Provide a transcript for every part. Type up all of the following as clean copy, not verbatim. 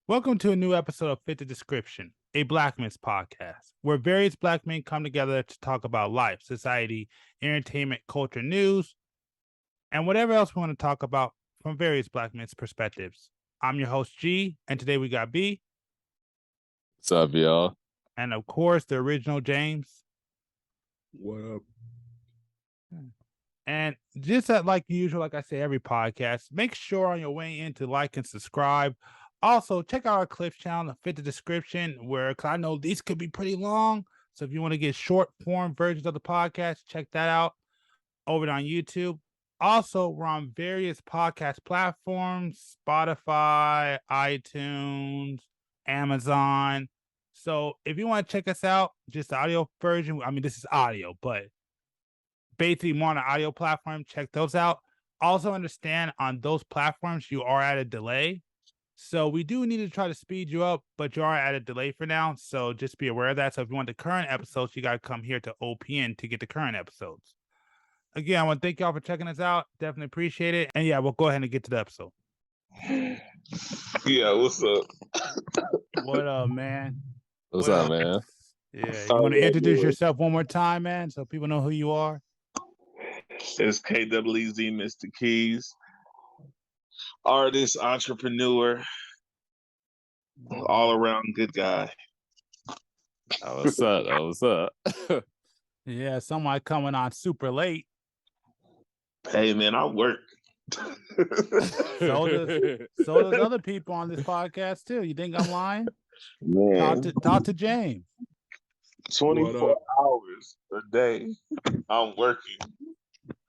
Welcome to a new episode of Fit the Description, a Black Men's podcast, where various Black men come together to talk about life, society, entertainment, culture, news, and whatever else we want to talk about from various Black men's perspectives. I'm your host, G, and today we got B. What's up, y'all? And of course, the original James. What up? And just like usual, like I say every podcast, make sure on your way in to like and subscribe. Also, check out our clips channel, Fit the Description, because I know these could be pretty long. So if you want to get short form versions of the podcast, check that out over on YouTube. Also, we're on various podcast platforms, Spotify, iTunes, Amazon. So if you want to check us out, just the audio version. I mean, this is audio, but basically more on the audio platform, check those out. Also understand on those platforms, you are at a delay. So we do need to try to speed you up, but you are at a delay for now. So just be aware of that. So if you want the current episodes, you got to come here to OPN to get the current episodes. Again, I want to thank y'all for checking us out. Definitely appreciate it. And yeah, we'll go ahead and get to the episode. Yeah, what's up? What up, man? What's up, man? Yeah, you want to introduce yourself one more time, man, so people know who you are? It's KWZ, Mr. Keez. Artist, entrepreneur, all around good guy. What's up? What's up? Yeah, somebody coming on super late. Hey, man, I work. So does other people on this podcast too. You think I'm lying? Man, Talk to James. 24 hours a day, I'm working.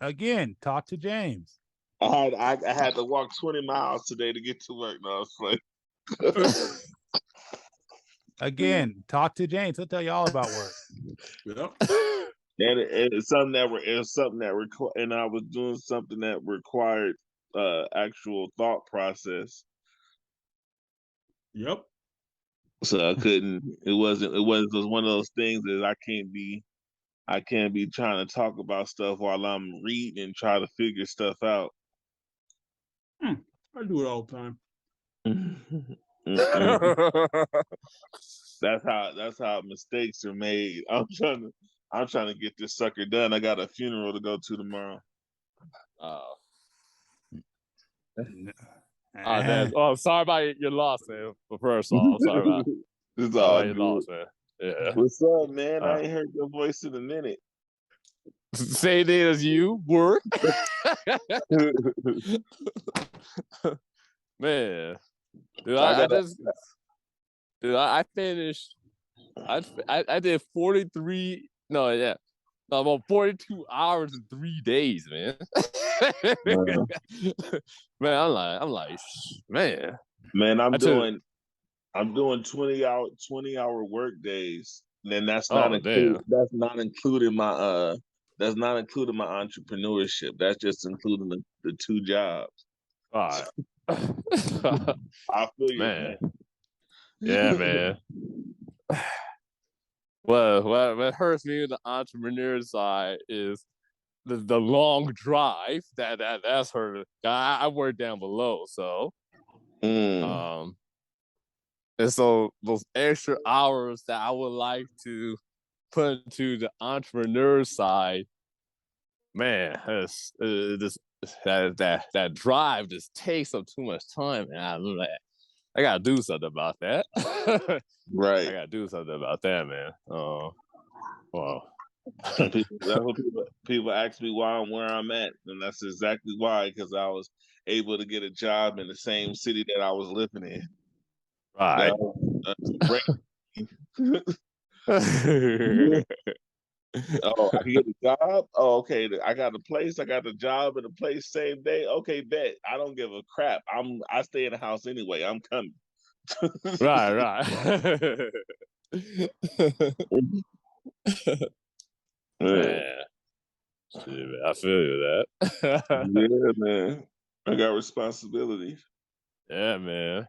Again, talk to James. I had to walk 20 miles today to get to work. No, it's like Again, talk to James. He'll tell you all about work. Yep. And it's something that and I was doing something that required actual thought process. Yep. So I couldn't. It was one of those things that I can't be trying to talk about stuff while I'm reading and try to figure stuff out. I do it all the time. That's how mistakes are made. I'm trying to get this sucker done. I got a funeral to go to tomorrow. I'm sorry about your loss, man. But first of all, I'm sorry about It's all your good. loss, man. Yeah. What's up, man? I ain't heard your voice in a minute. Same day as you work. Man. Dude, I finished. I did 43. No, yeah. No, about 42 hours in 3 days, man. Man, I'm like, man. Man, I'm doing 20-hour work days. And that's not including my entrepreneurship. That's just including the two jobs. All right. I feel you, man. Yeah, man. Well, what hurts me on the entrepreneur side is the long drive. That's hurt. I work down below, so and so those extra hours that I would like to put into the entrepreneur side, man, that drive just takes up too much time, and I'm like, I gotta do something about that. Right. I gotta do something about that, man. Wow. People ask me why I'm where I'm at, and that's exactly why, because I was able to get a job in the same city that I was living in. Right. Oh, I can get a job? Oh, okay. I got a place. I got a job and a place same day. Okay, bet. I don't give a crap. I stay in the house anyway. I'm coming. Right. Man. Shit, man. I feel you that. Yeah, man. I got responsibility. Yeah, man.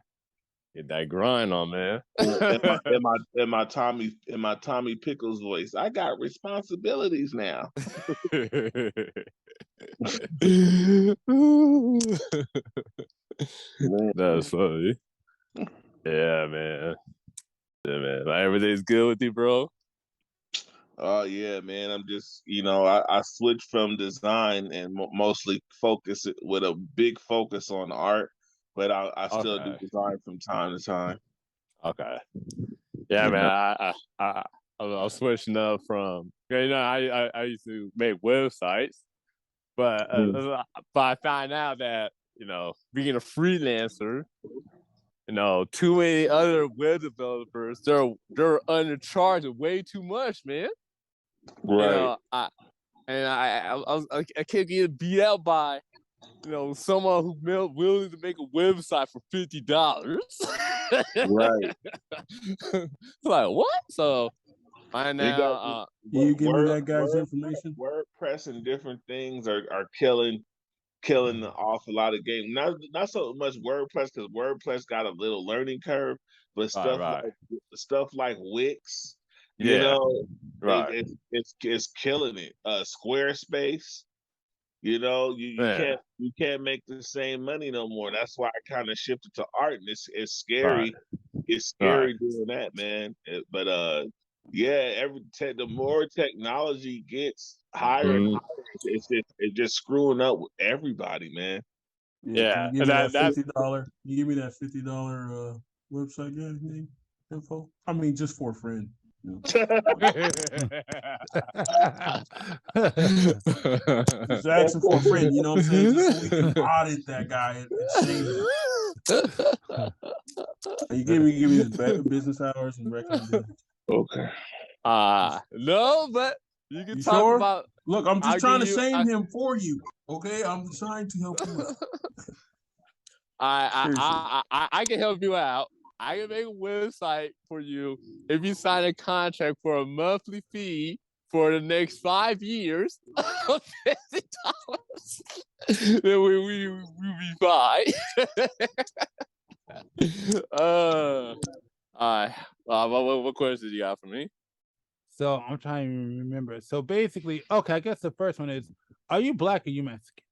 Get that grind on, man. in my Tommy Pickles voice, I got responsibilities now. That's funny. Yeah, man. Yeah, man. Like, everything's good with you, bro? Oh yeah, man. I'm just, I switched from design and mostly focus with a big focus on art, but I still do Okay. design from time to time. Okay. Yeah, You man. know? I'm switching up from, I used to make websites, but Mm. but I found out that, being a freelancer, too many other web developers, they're undercharging way too much, man. Right. I can't get beat out by, someone who's willing to make a website for $50. Right. Like, what? So I You got now Can you give me that guy's information? WordPress and different things are killing off a lot of games. Not so much WordPress, because WordPress got a little learning curve, but right. stuff like Wix, Yeah. Right. it's killing it. Squarespace, you Yeah. can't make the same money no more. That's why I kind of shifted to art, and it's scary. Right. It's Right. scary doing that, man. But yeah, the more technology gets higher and higher, it's just screwing up with everybody, man. Yeah. Can you give me that That's $50? You give me that $50 website name info? I mean, just for a friend. Just asking for a friend, you know what I'm saying? Just so we can audit that guy and shame him. You give me his business hours and recommendations. Okay. no, but you can talk sure? about. Look, I'm just trying to shame him for you. Okay, I'm trying to help you out. I can help you out. I can make a website for you if you sign a contract for a monthly fee for the next 5 years of $50. Then we be fine. What questions you got for me? So I'm trying to remember. So basically, okay, I guess the first one is: are you black or you Mexican?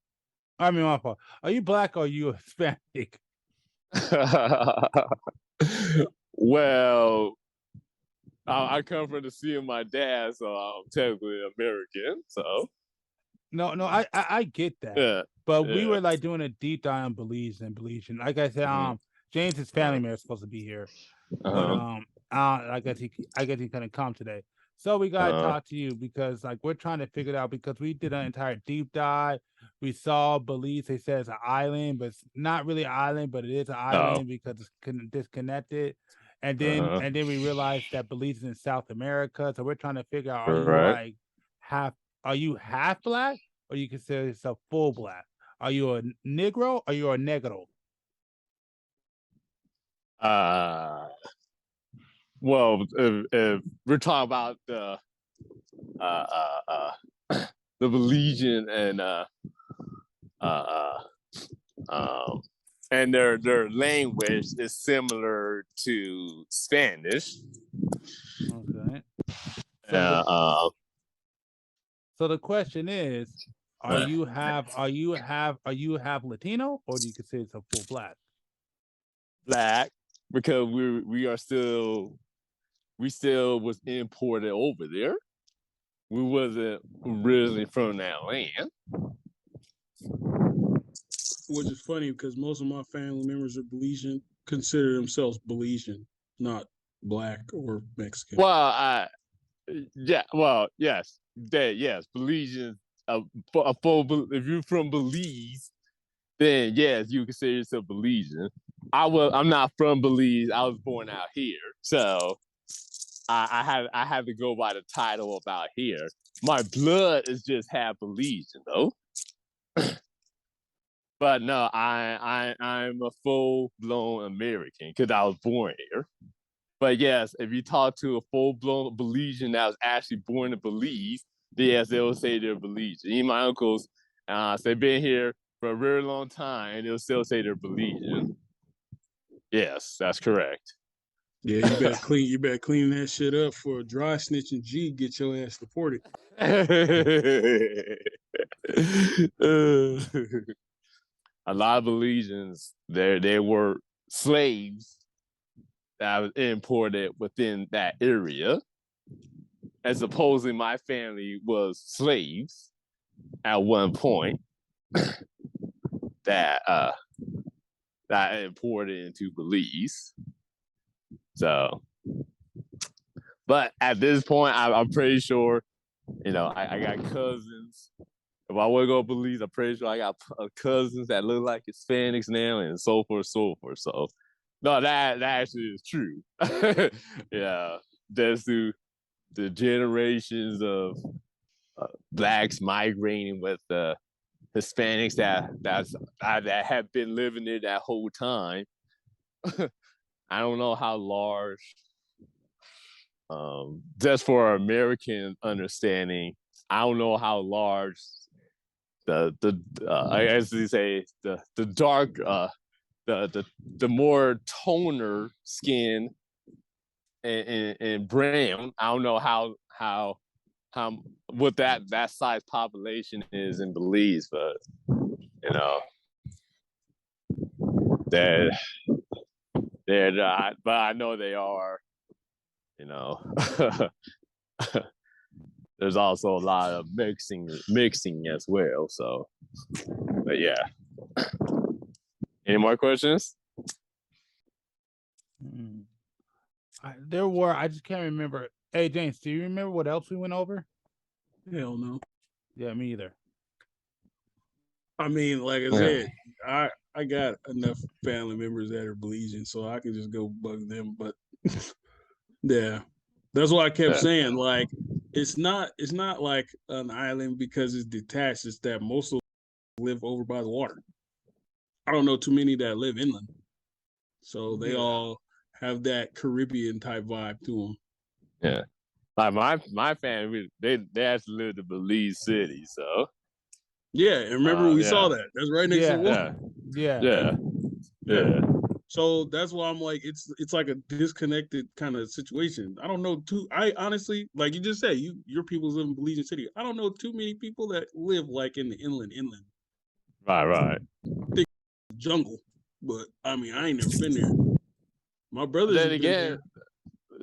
I mean, my fault. Are you black or are you Hispanic? Well, I come from the sea of my dad, so I'm technically American. So No, I get that. yeah, but we were like doing a deep dive on Belize. Like I said, James's family member is supposed to be here, but I guess he couldn't come today. So we gotta talk to you because like we're trying to figure it out because we did an entire deep dive. We saw Belize. They said it's an island, but it's not really an island, but it is an island because it's disconnected. And then we realized that Belize is in South America. So we're trying to figure out: are you half black, or you consider yourself full black? Are you a Negro or you a Negro? Well, if we're talking about the Belizean and their language is similar to Spanish. Okay. So the question is, are you half Latino, or do you consider yourself full black? Black, because we still was imported over there. We wasn't originally from that land. Which is funny because most of my family members are Belizean, consider themselves Belizean, not black or Mexican. Well, yes, Belizean. If you're from Belize, then yes, you consider yourself Belizean. I'm not from Belize. I was born out here, so I have to go by the title about here. My blood is just half Belizean, though. But no, I'm a full-blown American because I was born here. But yes, if you talk to a full-blown Belizean that was actually born in Belize, yes, they will say they're Belizean. Even my uncles, they've been here for a very long time, and they'll still say they're Belizean. Yes, that's correct. Yeah, you better clean that shit up for a dry snitching G, get your ass deported. A lot of Belizeans, they were slaves that was imported within that area. And supposedly my family was slaves at one point that imported into Belize. So, but at this point, I'm pretty sure, I got cousins. If I want to go to Belize, I'm pretty sure I got cousins that look like Hispanics now, and so forth, so forth. So, no, that actually is true. Yeah, that's through the generations of blacks migrating with the Hispanics that have been living there that whole time. I don't know how large, just for American understanding, I don't know how large as you say, the dark, the more toner skin and brown. I don't know how what that size population is in Belize, but they're not. But I know they are. There's also a lot of mixing as well. So, but yeah. Any more questions? There were. I just can't remember. Hey, James, do you remember what else we went over? Hell no. Yeah, me either. I mean, like I said, I got enough family members that are Belizean, so I can just go bug them. But yeah, that's why I kept saying, like, it's not like an island because it's detached. It's that most of them live over by the water. I don't know too many that live inland, so they all have that Caribbean type vibe to them. Yeah, like my family, they actually lived in Belize City, so. Yeah, and remember we saw that. That's right next to the water. Yeah. So that's why I'm like, it's like a disconnected kind of situation. I don't know I honestly, like you just said, your people live in Belize City. I don't know too many people that live like in the inland. Right. I think jungle, but I mean, I ain't never been there. My brothers. Then again,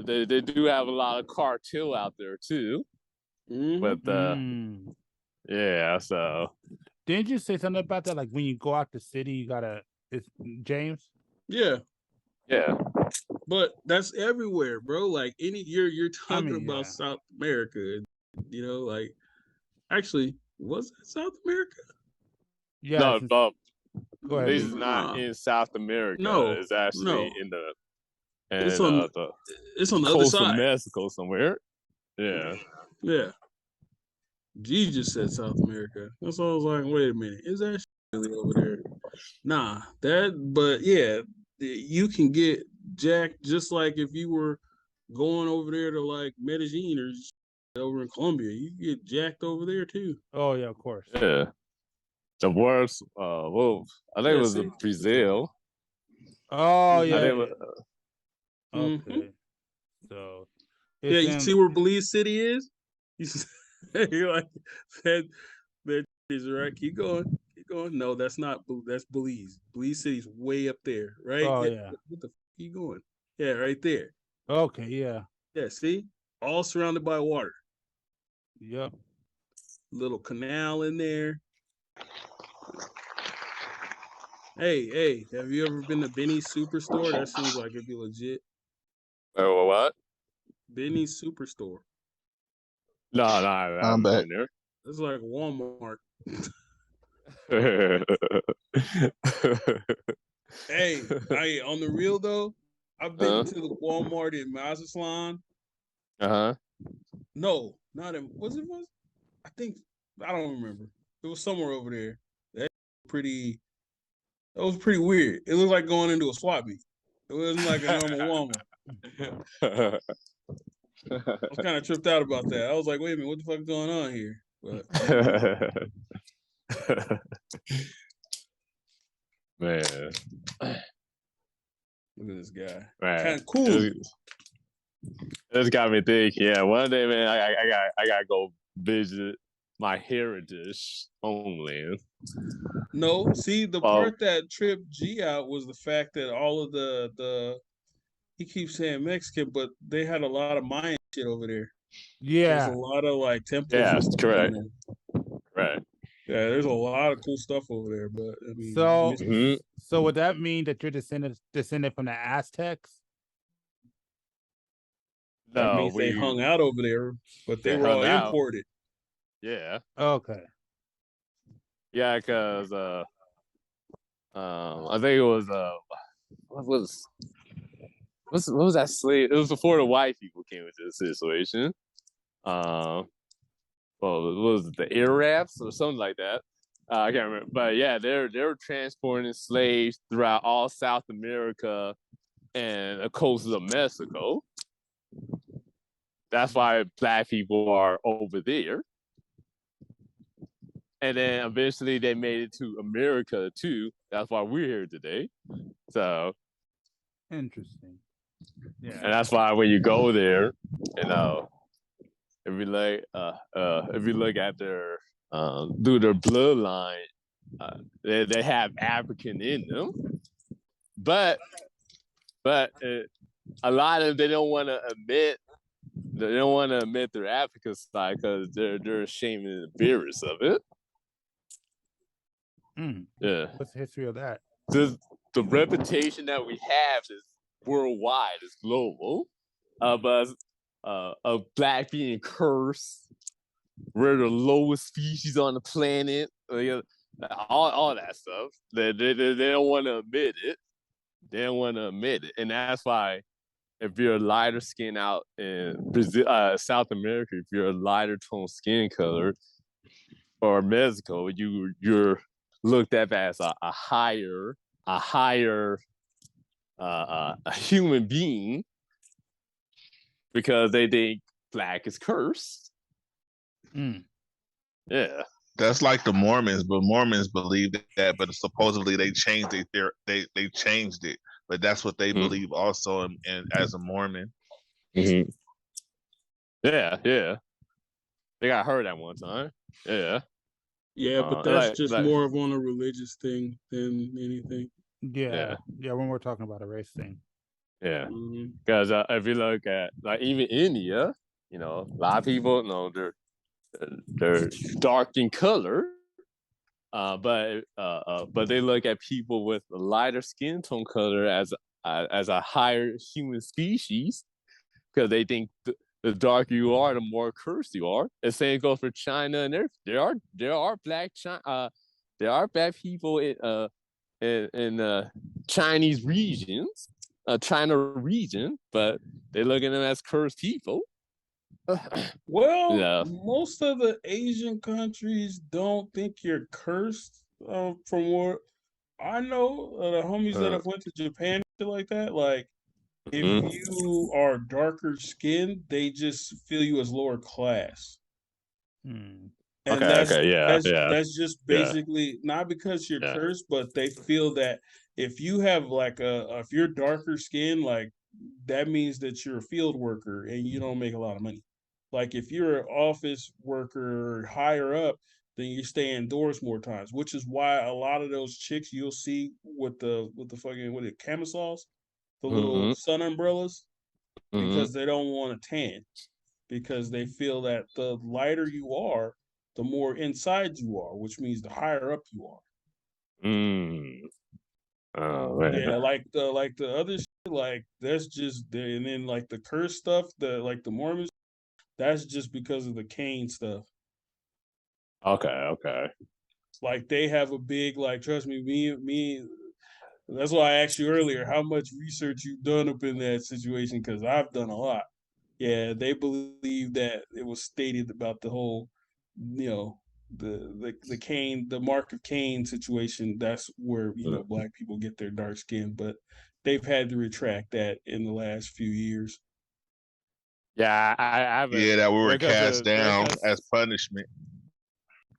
they do have a lot of cartel out there too. Mm-hmm. But yeah, so. Didn't you say something about that? Like when you go out the city, you gotta. It's James. Yeah. Yeah. But that's everywhere, bro. Like you're talking about South America, like actually, was it South America? Yeah. No, this is not in South America. No, it's actually in the it's on the other coast side of Mexico somewhere. Yeah. Yeah. G just said South America. That's why I was like, wait a minute, is that really over there? Nah, but yeah, you can get jacked just like if you were going over there to like Medellin or over in Colombia, you can get jacked over there too. Oh yeah, of course. Yeah. The worst, I think it was Brazil. Oh yeah. Okay. So you see where Belize City is? You're like that is right. Keep going. No, that's not. That's Belize. Belize City's way up there, right? Oh yeah. What the keep going? Yeah, right there. Okay. Yeah. Yeah. See, all surrounded by water. Yep. Little canal in there. Hey, have you ever been to Benny's Superstore? That seems like it'd be legit. Oh, what? Benny's Superstore. No, I'm back there. It's like Walmart. Hey, on the real though, I've been to the Walmart in Mazatlan. No, not in. Was it? I think I don't remember. It was somewhere over there. That was pretty weird. It looked like going into a swap meet. It wasn't like a normal Walmart. I was kind of tripped out about that. I was like, wait a minute, what the fuck is going on here? But man, look at this guy. Kind of cool. This got me thinking. Yeah, one day, man, I gotta go visit my heritage homeland. No, see, the part that tripped G out was the fact that all of the he keeps saying Mexican, but they had a lot of Mayan shit over there. There's a Yeah. lot of like temples. Yeah, and stuff correct. down Right. there. Yeah, there's a lot of cool stuff over there. But I mean, So, Mhm. so would that mean that you're descended from the Aztecs? that No, means they hung out over there, but they were all hung out. imported. Yeah. Okay. Yeah, because I think it was what was that slave? It was before the white people came into the situation. Well, was it the Arabs or something like that? I can't remember, but yeah, they were transporting slaves throughout all South America and the coasts of Mexico. That's why black people are over there. And then eventually they made it to America too. That's why we're here today. So Interesting. Yeah. and that's why when you go there, if you look at their through their bloodline, they have African in them, but a lot of them they don't want to admit their African side because they're ashamed and embarrassed of it. Yeah. What's the history of that? The reputation that we have is worldwide, it's global, but of black being cursed. We're the lowest species on the planet. All that stuff. They don't want to admit it. They don't want to admit it, and that's why if you're a lighter skin out in Brazil, South America, if you're a lighter tone skin color, or Mexico, you're looked at as a higher a human being because they think black is cursed. Yeah. That's like the Mormons, but Mormons believe that, but supposedly they changed it. They changed it, but that's what they believe also. And as a Mormon, yeah, they got heard at one time. Yeah, but that's just more of on a religious thing than anything. Yeah, when we're talking about a race thing. Yeah, because if you look at like even India, a lot of people they're dark in color, but they look at people with a lighter skin tone color as a higher human species because they think the darker you are, the more cursed you are. The same goes for China, and there are black people in Chinese regions, China region, but they look at them as cursed people. Well, most of the Asian countries don't think you're cursed. From what I know, the homies that have went to Japan, shit like that, like if you are darker skinned, they just feel you as lower class. And that's just basically not because you're cursed, but they feel that if you have if you're darker skin, like that means that you're a field worker and you don't make a lot of money. Like if you're an office worker higher up, then you stay indoors more times, which is why a lot of those chicks you'll see with the fucking camisoles, the little sun umbrellas, because they don't want to tan, because they feel that the lighter you are, the more inside you are, which means the higher up you are. Yeah, like the other shit, like that's just and then like the curse stuff, the Mormons, that's just because of the Cain stuff. Okay. Like they have a big trust me. That's why I asked you earlier how much research you've done up in that situation, because I've done a lot. Yeah, they believe that it was stated about the whole, the Cain, the mark of Cain situation. That's where black people get their dark skin, but they've had to retract that in the last few years. Yeah, I haven't. Yeah, that we were cast down as punishment.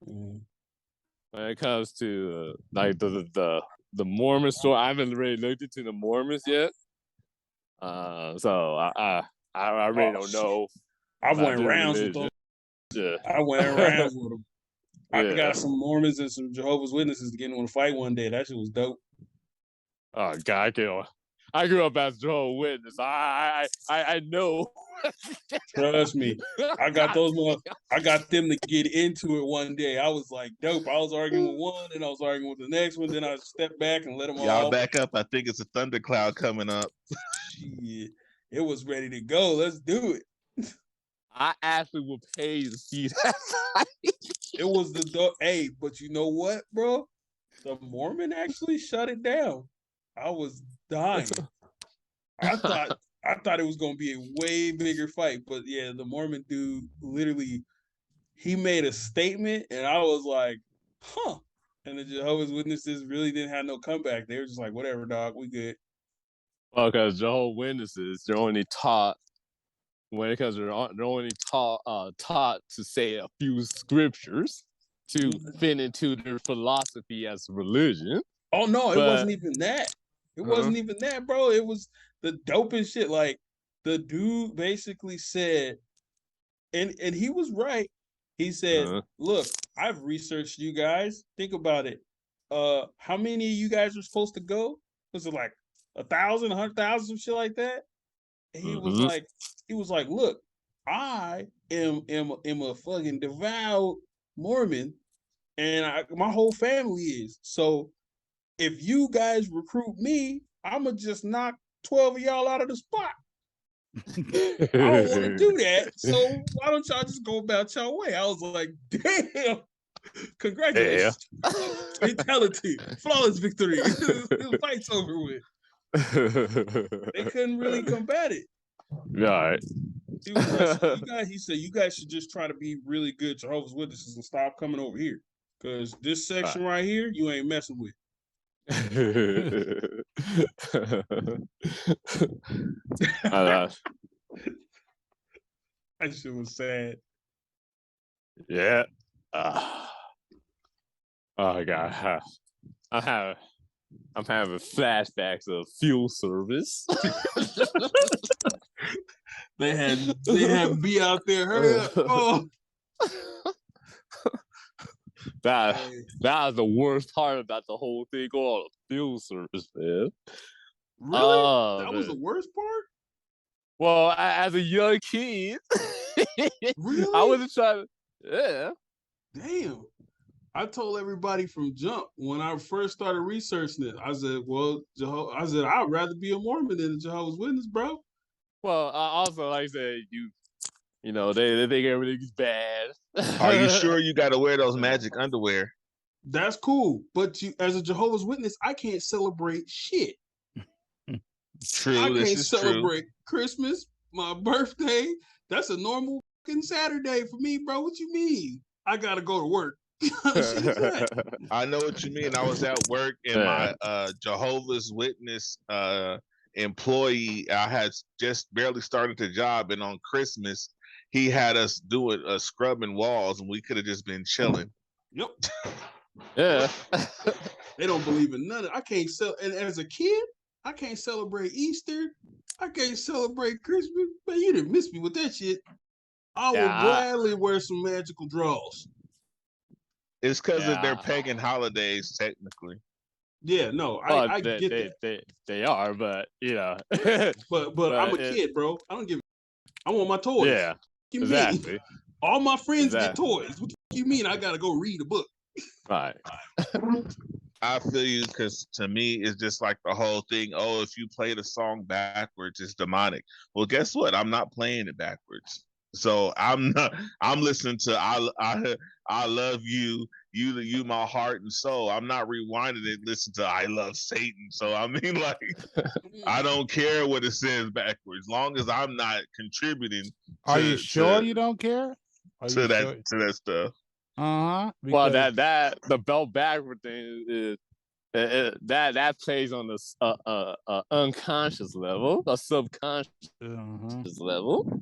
When it comes to like the Mormon story, I haven't really looked into the Mormons yet. So I really don't know. I've went rounds with them. Yeah, I went rounds with them. I got some Mormons and some Jehovah's Witnesses to get into a fight one day. That shit was dope. Oh God, I grew up as Jehovah's Witness. I know. Trust me, I got them to get into it one day. I was like, dope. I was arguing with one, and I was arguing with the next one. Then I stepped back and let them Y'all all back up. I think it's a thundercloud coming up. Shit, it was ready to go. Let's do it. I actually will pay to see that fight. It was hey, but you know what, bro? The Mormon actually shut it down. I was dying. I thought it was gonna be a way bigger fight, but yeah, the Mormon dude literally he made a statement, and I was like, huh. And the Jehovah's Witnesses really didn't have no comeback. They were just like, whatever, dog, we good. Well, because Jehovah's Witnesses, they're only taught taught to say a few scriptures to fit into their philosophy as a religion. Oh no, it wasn't even that. It wasn't even that, bro. It was the dopest shit. Like the dude basically said, and he was right. He said, "Look, I've researched you guys. Think about it. How many of you guys were supposed to go? Was it like 1,000, 100,000, some shit like that?" And he was like, "Look, I am a fucking devout Mormon, and my whole family is. So if you guys recruit me, I'ma just knock 12 of y'all out of the spot. I don't want to do that. So why don't y'all just go about y'all way?" I was like, damn, congratulations. Fatality, flawless victory. The fight's over with. They couldn't really combat it. Right. He was like, so he said, you guys should just try to be really good Jehovah's Witnesses and stop coming over here. Because this section right here, you ain't messing with. That shit was sad. Yeah. Oh God. I'm having flashbacks of fuel service. They had B out there. Hurry up. Oh. That was the worst part about the whole thing called fuel service, man. Really? That was the worst part? Well, as a young kid, really? I wasn't trying to, yeah. Damn. I told everybody from jump when I first started researching it. I said, I'd rather be a Mormon than a Jehovah's Witness, bro. Well, also, like I said, you know, they think everything's bad. Are you sure you got to wear those magic underwear? That's cool, but as a Jehovah's Witness, I can't celebrate shit. True, I can't celebrate Christmas, my birthday. That's a normal fucking Saturday for me, bro. What you mean? I gotta go to work. I know what you mean. I was at work and my Jehovah's Witness employee, I had just barely started the job, and on Christmas he had us doing scrubbing walls, and we could have just been chilling. Yep. Yeah. They don't believe in none of it. I can't and as a kid, I can't celebrate Easter. I can't celebrate Christmas. Man, you didn't miss me with that shit. I will gladly wear some magical draws. It's because of their pagan holidays, technically. Yeah, no, I get that. They are, but you know. but I'm a kid, bro. I don't give. I want my toys. Yeah, exactly. All my friends get toys. What do you mean? I gotta go read a book. Right. I feel you, because to me, it's just like the whole thing. Oh, if you play the song backwards, it's demonic. Well, guess what? I'm not playing it backwards. So I'm listening to I love you, you my heart and soul. I'm not rewinding it. Listen to I love Satan. So I mean, like, I don't care what it says backwards, long as I'm not contributing. Are you sure you don't care? To that stuff. Well, that the belt backward thing is that plays on the unconscious level, a subconscious level.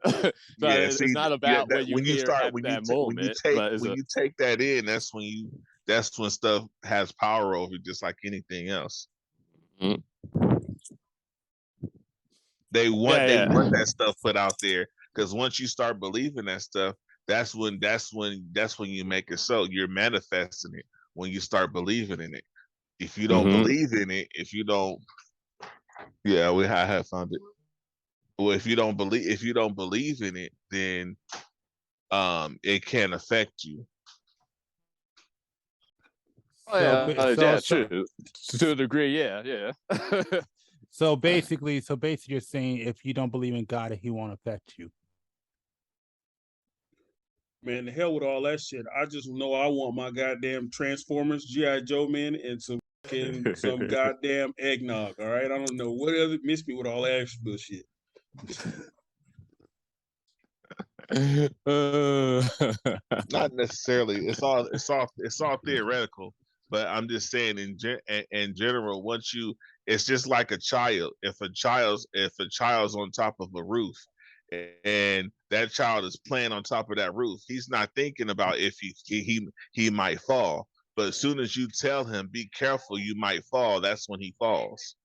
It's not about what you hear at that moment. When you take that in, that's when stuff has power over you, just like anything else. Mm-hmm. They want that stuff put out there, because once you start believing that stuff, that's when you make it so. You're manifesting it when you start believing in it. If you don't believe in it, if you don't Yeah, I have found it. Well, if you don't believe in it, then it can affect you. Oh yeah, yeah, true. To a degree, yeah. So basically, you're saying if you don't believe in God, he won't affect you. Man, the hell with all that shit. I just know I want my goddamn Transformers, G.I. Joe, man, and some goddamn eggnog. All right, I don't know what other miss me with all that extra bullshit. Not necessarily. It's all theoretical. But I'm just saying in general, it's just like a child. If a child's on top of a roof, and that child is playing on top of that roof, he's not thinking about if he might fall. But as soon as you tell him, be careful, you might fall, that's when he falls.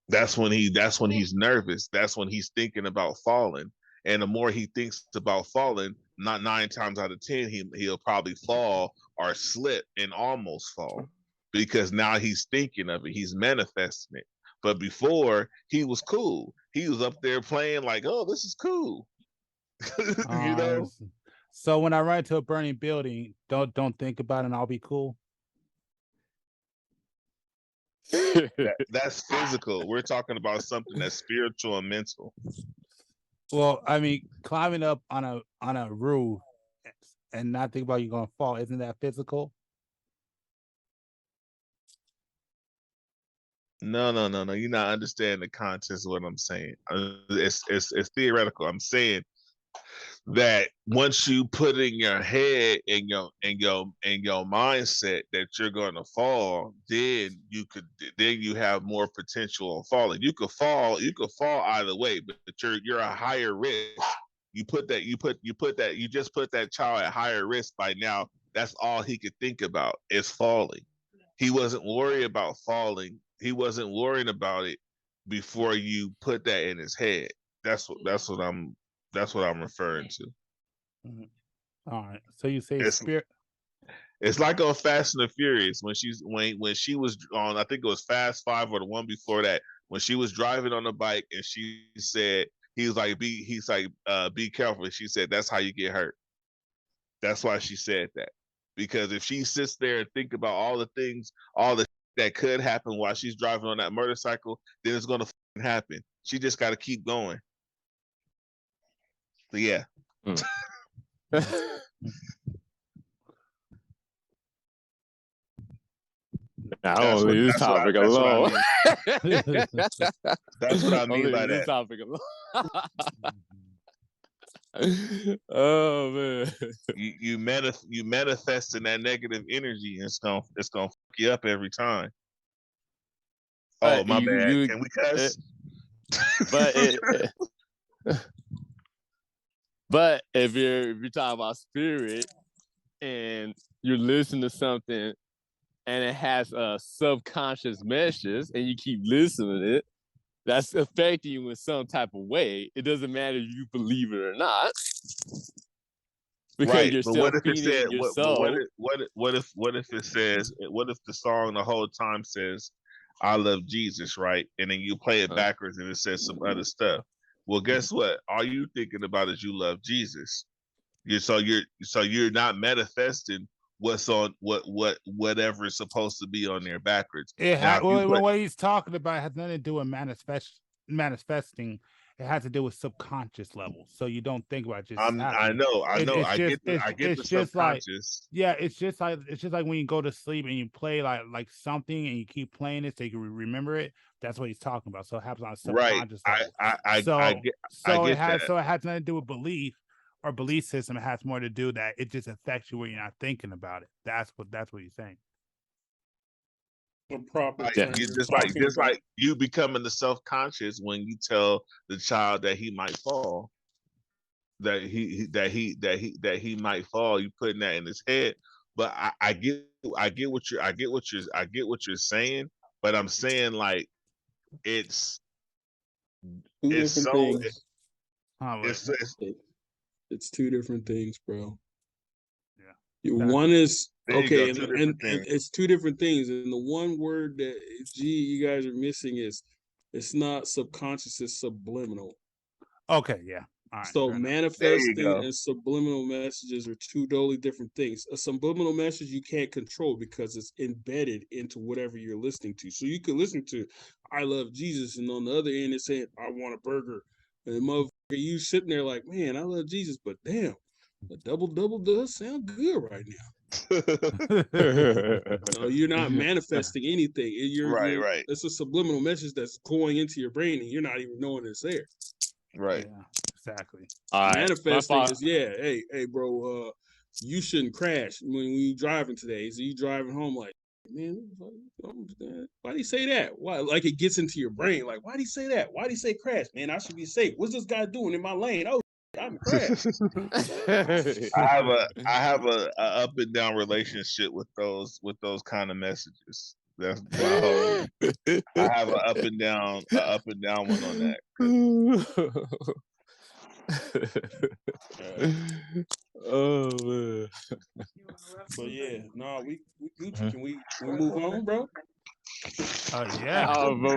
That's when he's nervous. That's when he's thinking about falling. And the more he thinks about falling, not 9 times out of 10, he'll probably fall or slip and almost fall, because now he's thinking of it. He's manifesting it. But before, he was cool. He was up there playing like, oh, this is cool. You know? So when I run into a burning building, don't think about it and I'll be cool. That's physical. We're talking about something that's spiritual and mental. Well, I mean, climbing up on a roof and not think about you going to fall, isn't that physical? No. You're not understanding the context of what I'm saying. It's theoretical. I'm saying that once you put in your head and your mindset that you're going to fall, then you have more potential of falling. You could fall either way, but you're a higher risk. You just put that child at higher risk by now. That's all he could think about is falling. He wasn't worried about falling. He wasn't worrying about it before you put that in his head. That's what I'm referring to. Mm-hmm. All right. So you say spirit. It's like on Fast and the Furious when she was on, I think it was Fast 5 or the one before that, when she was driving on the bike and she said, be careful. And she said, that's how you get hurt. That's why she said that. Because if she sits there and think about all the things, all the that could happen while she's driving on that motorcycle, then it's going to happen. She just got to keep going. So yeah. I don't leave this topic alone. That's what I mean by that. Topic alone. Oh man, you manifest in that negative energy, and it's gonna fuck you up every time. Oh my bad. Can we cuss? But if you're talking about spirit and you're listening to something and it has a subconscious message and you keep listening to it, that's affecting you in some type of way. It doesn't matter if you believe it or not. Because right. you're still feeding your soul. What if it says, what if the song the whole time says, I love Jesus, right? And then you play it backwards and it says some other stuff. Well, guess what? All you thinking about is you love Jesus. You're not manifesting what's on whatever is supposed to be on there backwards. What he's talking about has nothing to do with manifesting. It has to do with subconscious levels. So you don't think about it just. I know. I get the subconscious. It's just like when you go to sleep and you play like something and you keep playing it so you can remember it. That's what he's talking about. So it happens on a subconscious level. It has nothing to do with belief or belief system. It has more to do that it just affects you when you're not thinking about it. That's what he's saying. Just like you becoming the self-conscious when you tell the child that he might fall, that he might fall. You putting that in his head, but I get what you're saying, but I'm saying like it's two different things. It's two different things, bro. Yeah. One is There you okay, go, two and different things. it's two different things. And the one word that you guys are missing is it's not subconscious, it's subliminal. Okay, yeah. All right, So There you manifesting go. and subliminal messages are two totally different things. A subliminal message you can't control because it's embedded into whatever you're listening to. So you can listen to "I love Jesus," and on the other end it's saying "I want a burger," and the motherfucker you sitting there like, "Man, I love Jesus," but damn, a double does sound good right now. So you're not manifesting anything. Right. It's a subliminal message that's going into your brain, and you're not even knowing it's there. Right. Yeah, exactly. All right, Manifesting is hey, bro, you shouldn't crash when you driving today. So you driving home like, man, why'd he say that? Why? Like it gets into your brain. Like, why'd he say that? Why'd he say crash? Man, I should be safe. What's this guy doing in my lane? Oh, I'm crashed. I have a up and down relationship with those kind of messages. That's my whole. I have an up and down one on that. Oh man. But yeah, no, we Gucci. Can we move on, bro? Oh yeah.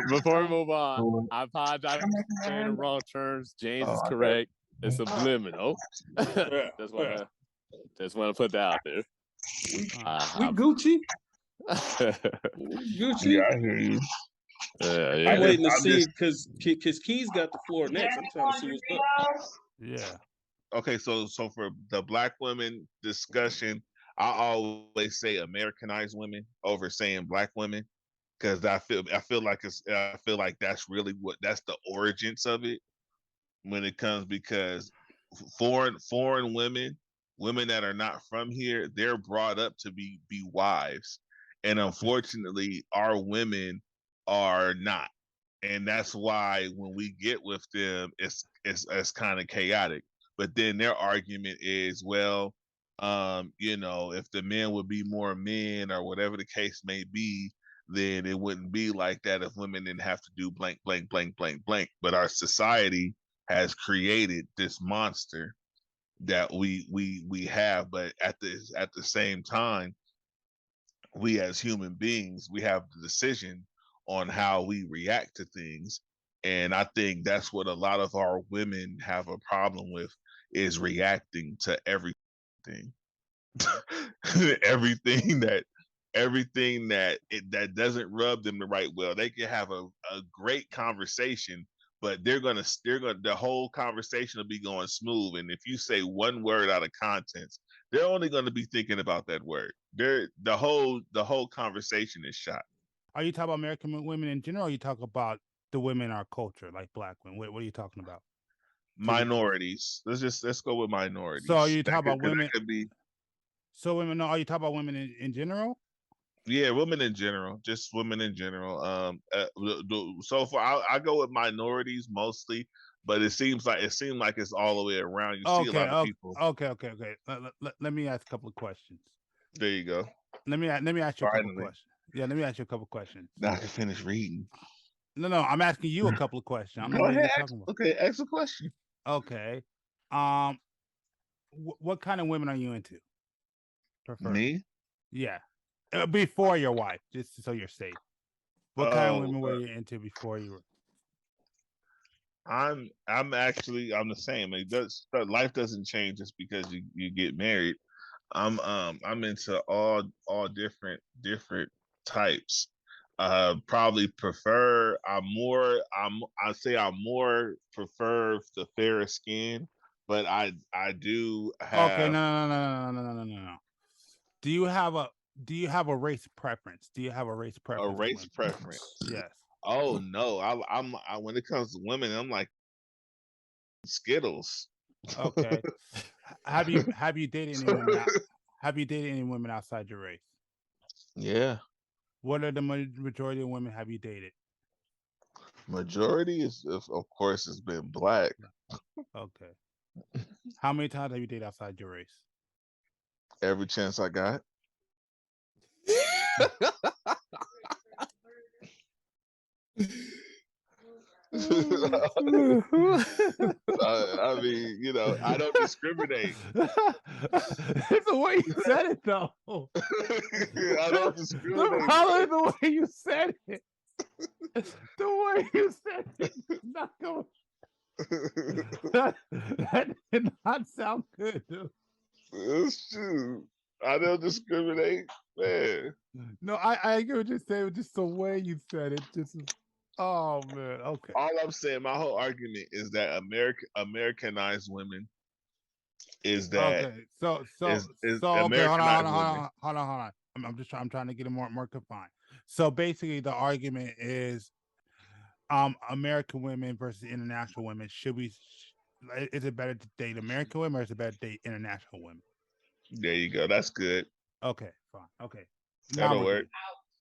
Before we move on, I apologize for saying the wrong terms. James is correct. It's subliminal. Just want to put that out there. We Gucci. Gucci. Yeah, I hear you. Yeah. I'm waiting to see because Keez got the floor next. I'm trying to see what's up. Yeah. Okay, so for the Black women discussion, I always say Americanized women over saying Black women because I feel like that's really that's the origins of it when it comes, because foreign women that are not from here, they're brought up to be wives, and unfortunately our women are not, and that's why when we get with them it's kind of chaotic. But then their argument is, well, if the men would be more men or whatever the case may be, then it wouldn't be like that if women didn't have to do blank blank blank blank blank. But our society has created this monster that we have. But at the same time, we as human beings, we have the decision on how we react to things. And I think that's what a lot of our women have a problem with, is reacting to everything. everything that doesn't rub them the right well. They can have a great conversation, but the whole conversation will be going smooth. And if you say one word out of context, they're only going to be thinking about that word. The whole conversation is shot. Are you talking about American women in general, or you talk about the women in our culture, like Black women? What are you talking about? Minorities. Let's go with minorities. So are you talking about women? Could be. So women. No, are you talking about women in general? Yeah, women in general, just women in general. So far, I go with minorities mostly, but it seemed like it's all the way around. You see a lot of people. Okay. Let me ask a couple of questions. There you go. Let me ask you a couple of questions. Yeah, let me ask you a couple of questions. Now I can finish reading. No, I'm asking you a couple of questions. I'm Go not ahead. talking about. Okay, ask a question. Okay. What kind of women are you into? Me? Yeah. Before your wife, just so you're safe. What kind of women were you into before you were? I'm the same. Life doesn't change just because you get married. I'm into all different types. Probably prefer. I say I more prefer the fairer skin, but I do have. Okay, no. Do you have a race preference? A race preference? Yes. Oh no, I'm when it comes to women, I'm like Skittles. Okay. Have you dated any women? Have you dated any women outside your race? Yeah. What are the majority of women have you dated? Majority is, of course, has been Black. Okay. How many times have you dated outside your race? Every chance I got. I mean, I don't discriminate. It's the way you said it, though. I don't discriminate. The problem is the way you said it. The way you said it. Not going. That did not sound good, dude. It's true. I don't discriminate, man. No, I get what you're saying, but just the way you said it, just oh man, okay. All I'm saying, my whole argument is that Americanized women is that Okay, so is okay, Americanized women. hold on. I'm trying to get it more confined. So basically, the argument is, American women versus international women. Is it better to date American women or is it better to date international women? There you go. That's good. Okay, fine. Okay, That'll work.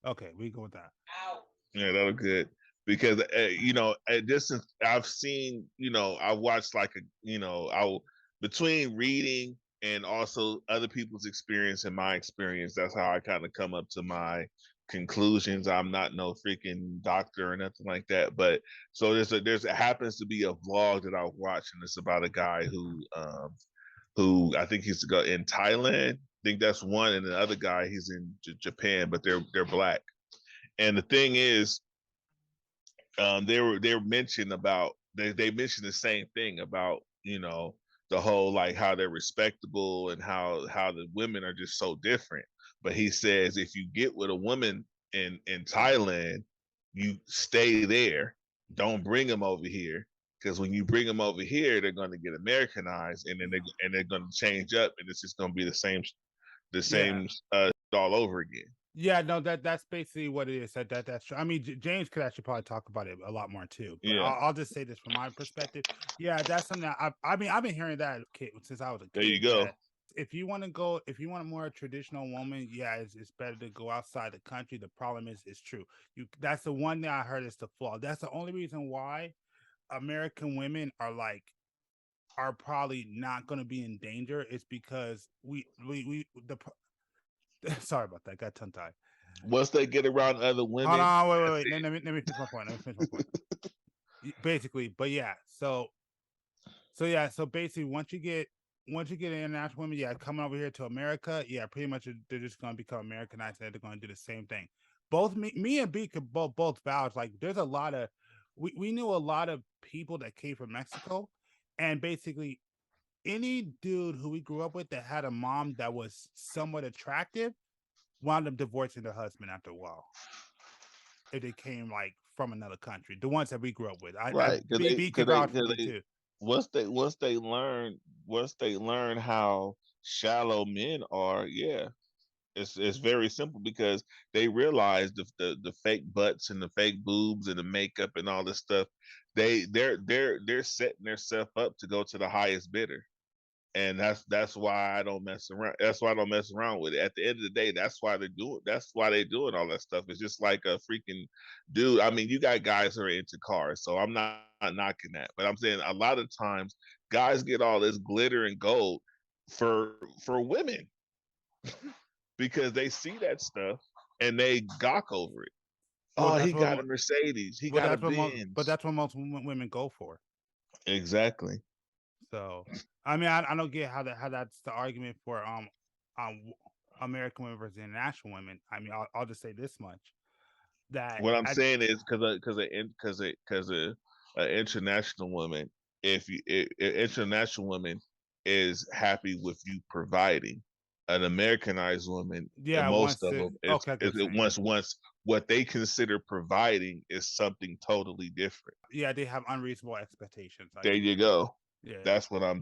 Okay, we go with that. Yeah, that'll good. Because I've seen, I watched between reading and also other people's experience and my experience, that's how I kind of come up to my conclusions. I'm not no freaking doctor or nothing like that, but so it happens to be a vlog that I watch, and it's about a guy who I think he's in Thailand. I think that's one, and the other guy he's in Japan, but they're black. And the thing is, they mentioned about they mentioned the same thing about the whole like how they're respectable and how the women are just so different. But he says if you get with a woman in Thailand, you stay there, don't bring them over here, because when you bring them over here, they're going to get Americanized, and then they're going to change up, and it's just going to be the same all over again. Yeah, no, that's basically what it is. That's true. I mean, James could actually probably talk about it a lot more too. But Yeah. I'll just say this from my perspective. Yeah, that's something that I've been hearing that since I was a kid. There you go. If you want a more traditional woman, yeah, it's better to go outside the country. The problem is, it's true. That's the one thing I heard is the flaw. That's the only reason why American women are probably not going to be in danger. It's because sorry about that. Got tongue tied. Once they get around other women. Hold on, wait. Let me finish my point. Basically, but yeah. So basically, once you get international women, yeah, coming over here to America, yeah, pretty much they're just gonna become Americanized. They're gonna do the same thing. Both me and B could both vouch. Like, there's a lot of we knew a lot of people that came from Mexico, and basically any dude who we grew up with that had a mom that was somewhat attractive wound up divorcing their husband after a while. If they came like from another country, the ones that we grew up with, Once they learn how shallow men are, yeah, it's very simple, because they realize the fake butts and the fake boobs and the makeup and all this stuff. They're setting themselves up to go to the highest bidder. And that's why I don't mess around. That's why I don't mess around with it. At the end of the day, that's why they're doing all that stuff. It's just like a freaking dude. I mean, you got guys who are into cars, so I'm not knocking that. But I'm saying a lot of times guys get all this glitter and gold for women because they see that stuff and they gawk over it. Oh, he got a Mercedes. He got a Benz. But that's what most women go for. Exactly. So, I mean, I don't get how that's the argument for American women versus international women. I mean, I'll just say this much: that what I'm saying is because an international woman, if international woman is happy with you providing, an Americanized woman, yeah, most of them, once what they consider providing is something totally different. Yeah, they have unreasonable expectations. There you go. Yeah, that's what I'm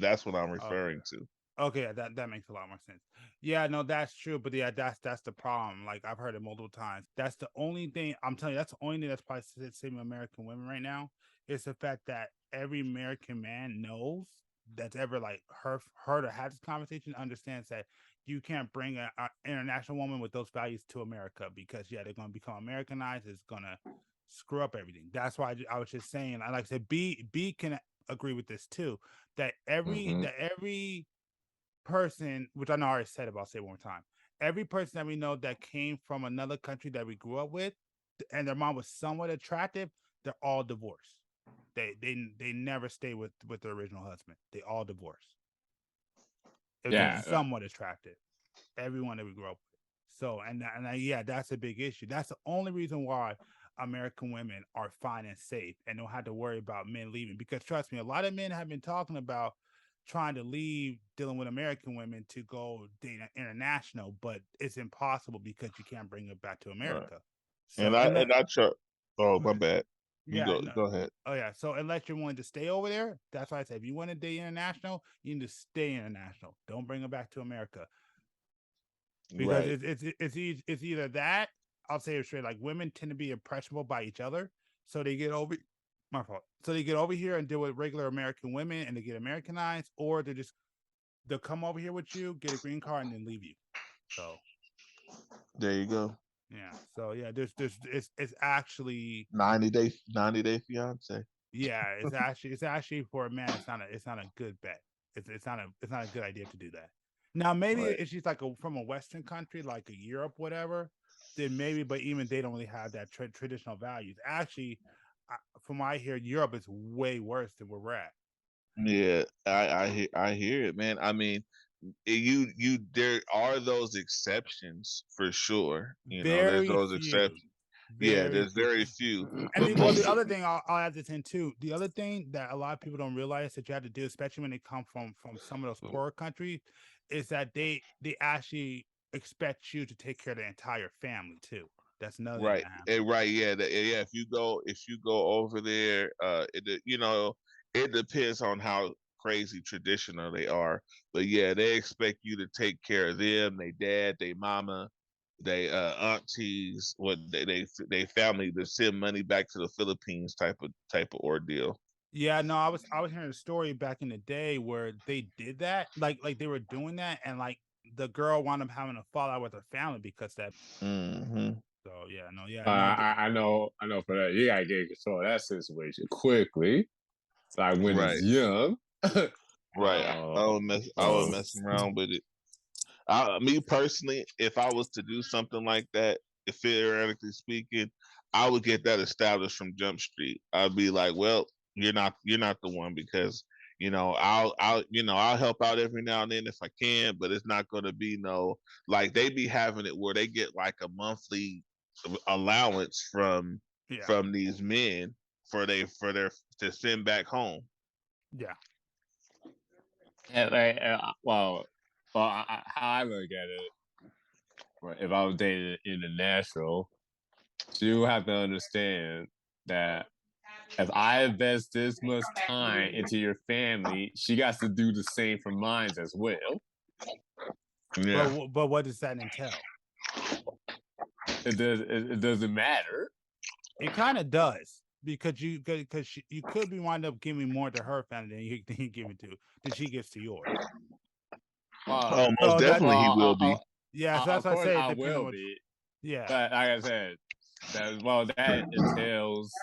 referring to. Okay, that makes a lot more sense. Yeah, no, that's true. But yeah, that's the problem. Like, I've heard it multiple times. That's the only thing I'm telling you. That's the only thing that's probably saving American women right now. Is the fact that every American man knows that's ever like heard or had this conversation understands that you can't bring an international woman with those values to America, because they're going to become Americanized. It's going to screw up everything. That's why I was just saying. Like I said, B can agree with this too. That every person, which I know I already said, but I'll say it one more time. Every person that we know that came from another country that we grew up with, and their mom was somewhat attractive, they're all divorced. they never stay with their original husband. They all divorce. If Yeah. they're somewhat attractive, everyone that we grew up with. So yeah, that's a big issue. That's the only reason why American women are fine and safe and don't have to worry about men leaving. Because trust me, a lot of men have been talking about trying to leave dealing with American women to go date international, but it's impossible because you can't bring it back to America. Right. So, I try. Oh, my bad. You yeah, go ahead. Oh yeah. So unless you're willing to stay over there, that's why I said if you want to date international, you need to stay international. Don't bring them back to America because Right. it's either that. I'll say it straight. Like women tend to be impressionable by each other, so they get over. My fault. So they get over here and deal with regular American women, and they get Americanized, or they'll come over here with you, get a green card, and then leave you. So there you go. Yeah. So yeah, it's actually 90 day fiance. Yeah, it's actually for a man. It's not a good bet. It's not a good idea to do that. Now maybe Right. if she's like from a Western country, like a Europe, whatever, then maybe. But even they don't really have that traditional values. Actually, from what I hear, Europe is way worse than where we're at. Yeah, I hear it, man. I mean, there are those exceptions for sure. You know, there's Very those few. exceptions. Yeah, there's very few. And But the other thing I'll add this in too. The other thing that a lot of people don't realize that you have to do, especially when they come from some of those poorer countries, is that they actually expect you to take care of the entire family too. That's another right, thing right, yeah, yeah. If you go over there, it depends on how crazy traditional they are. But yeah, they expect you to take care of them, they dad, they mama, they aunties, what they family, to send money back to the Philippines type of ordeal. Yeah, no, I was hearing a story back in the day where they did that, like they were doing that, and like the girl wound up having a fallout with her family because that. Mm-hmm. So yeah, no, yeah, I know for that. You gotta get control of that situation quickly. It's like when Right. it's young. Right. I was messing around with it. Me personally, if I was to do something like that, if theoretically speaking, I would get that established from Jump Street. I'd be like, well, you're not the one, because I'll help out every now and then if I can, but it's not going to be no, like they be having it where they get like a monthly allowance from these men for their to send back home. Yeah. Well, how I look at it, if I was dating international, you have to understand that if I invest this much time into your family, she got to do the same for mine as well. Yeah. But what does that entail? It doesn't matter. It kind of does, because you could be wind up giving more to her family than you give it to than she gives to yours. Most definitely he will be. Yeah, so that's what I say. I will be. Yeah, but like I said, that entails,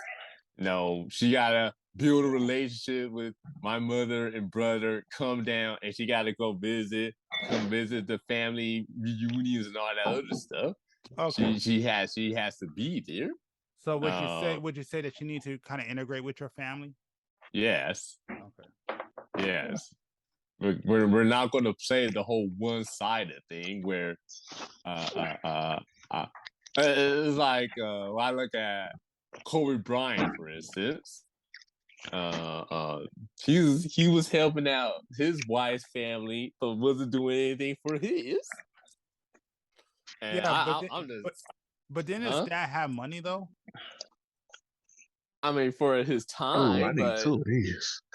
she gotta build a relationship with my mother and brother, come down, and she gotta come visit the family reunions and all that other stuff. Okay. She has to be there. So would you say that you need to kind of integrate with your family? Yes. Okay. Yes. We're not going to play the whole one-sided thing where it's like when I look at Kobe Bryant, for instance. He was helping out his wife's family, but wasn't doing anything for his. And but didn't his dad have money though? I mean, for his time, too.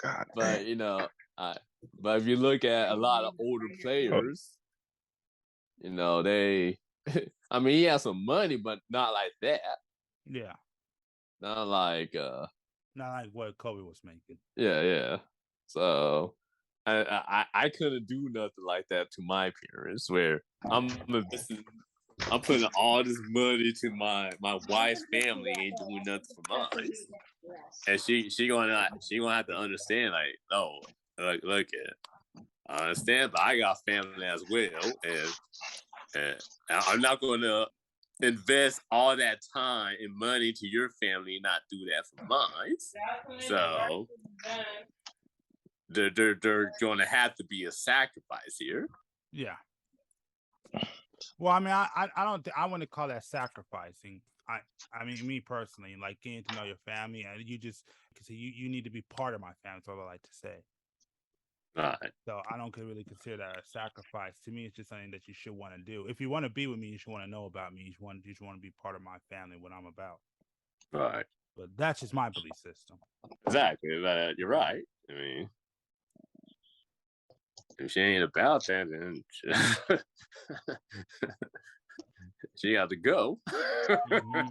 God, but but if you look at a lot of older players, they, I mean, he has some money, but not like that. Yeah. Not like what Kobe was making. Yeah. So I couldn't do nothing like that to my parents, where I'm putting all this money to my wife's family, ain't doing nothing for mine. And she gonna have to understand, like, no, look at, I understand, but I got family as well, and I'm not gonna invest all that time and money to your family, not do that for mine. So they're going to have to be a sacrifice here. Yeah. Well, I mean, I don't I wouldn't call that sacrificing. I mean, me personally, like getting to know your family, and you need to be part of my family. That's all I like to say. All right. So I don't really consider that a sacrifice. To me, it's just something that you should want to do. If you want to be with me, you should want to know about me. You should want to be part of my family, what I'm about. All right. But that's just my belief system. Exactly. You're right. I mean, if she ain't about that, then she got to go. Mm-hmm.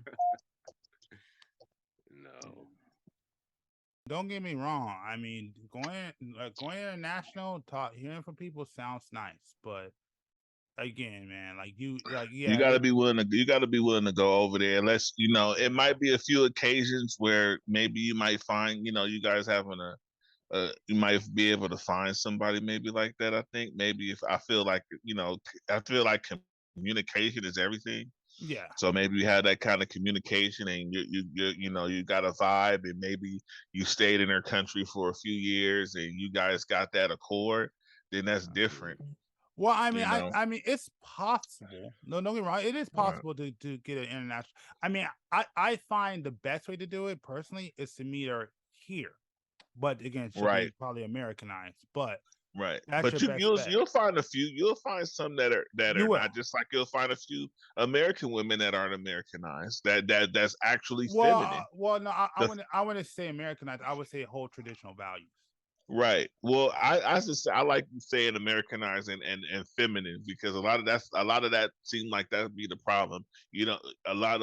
No. Don't get me wrong. I mean, going international, hearing from people sounds nice, but again, man, you got to be willing to go over there. Unless it might be a few occasions where maybe you might find you guys having you might be able to find somebody maybe like that. I think maybe if I feel like communication is everything. Yeah. So maybe you have that kind of communication, and you got a vibe, and maybe you stayed in their country for a few years, and you guys got that accord. Then that's different. Well, I mean, I mean, it's possible. No, don't get me wrong. It is possible to get an international. I mean, I find the best way to do it personally is to meet her here, but again, she'll be probably Americanized, but. Right, but you'll find a few. You'll find some that are not just like you'll find a few American women that aren't Americanized. That's actually feminine. Well, no, I wouldn't say Americanized. I would say hold traditional values. Right. Well, I like saying Americanized and feminine, because a lot of that seems like that would be the problem. A lot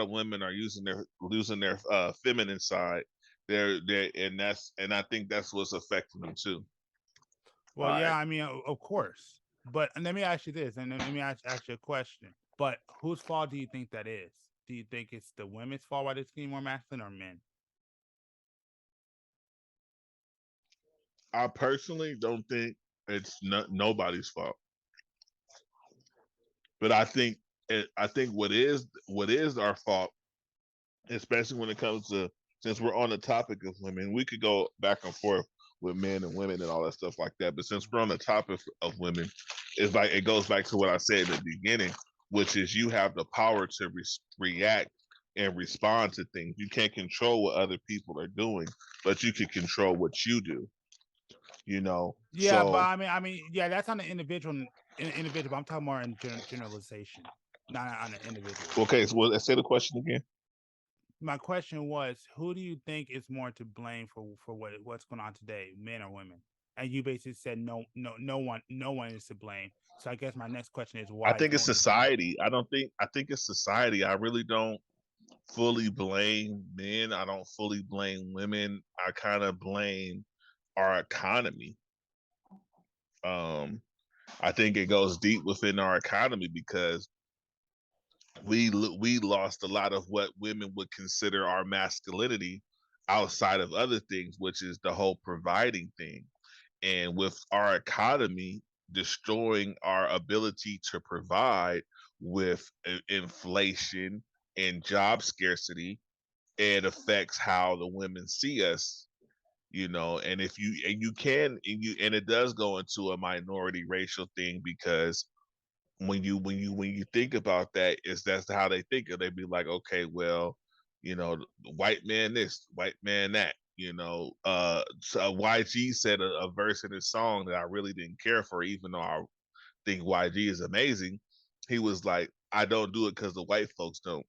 of women are losing their feminine side. And I think that's what's affecting them too. Well, yeah, I mean, of course. But let me ask you this, and let me ask you a question. But whose fault do you think that is? Do you think it's the women's fault why they're getting more masculine, or men? I personally don't think it's nobody's fault. But I think what is our fault, especially when it comes to, since we're on the topic of women, we could go back and forth with men and women and all that stuff like that. But since we're on the topic of women, it's like it goes back to what I said at the beginning, which is you have the power to react and respond to things. You can't control what other people are doing, but you can control what you do. Yeah, so, but I mean, yeah, that's on the individual. But I'm talking more in generalization, not on an individual. Okay, so let's say the question again. My question was, who do you think is more to blame for what's going on today, men or women? And you basically said no one is to blame. So I guess my next question is why? I think it's society. I think it's society. I really don't fully blame men. I don't fully blame women. I kind of blame our economy. I think it goes deep within our economy, because we lost a lot of what women would consider our masculinity outside of other things, which is the whole providing thing. And with our economy destroying our ability to provide with inflation and job scarcity, it affects how the women see us. And if and it does go into a minority racial thing, because when you think about that, that's how they think of. They'd be like, okay, well, white man this, white man that. So YG said a verse in his song that I really didn't care for, even though I think YG is amazing. He was like, I don't do it because the white folks don't.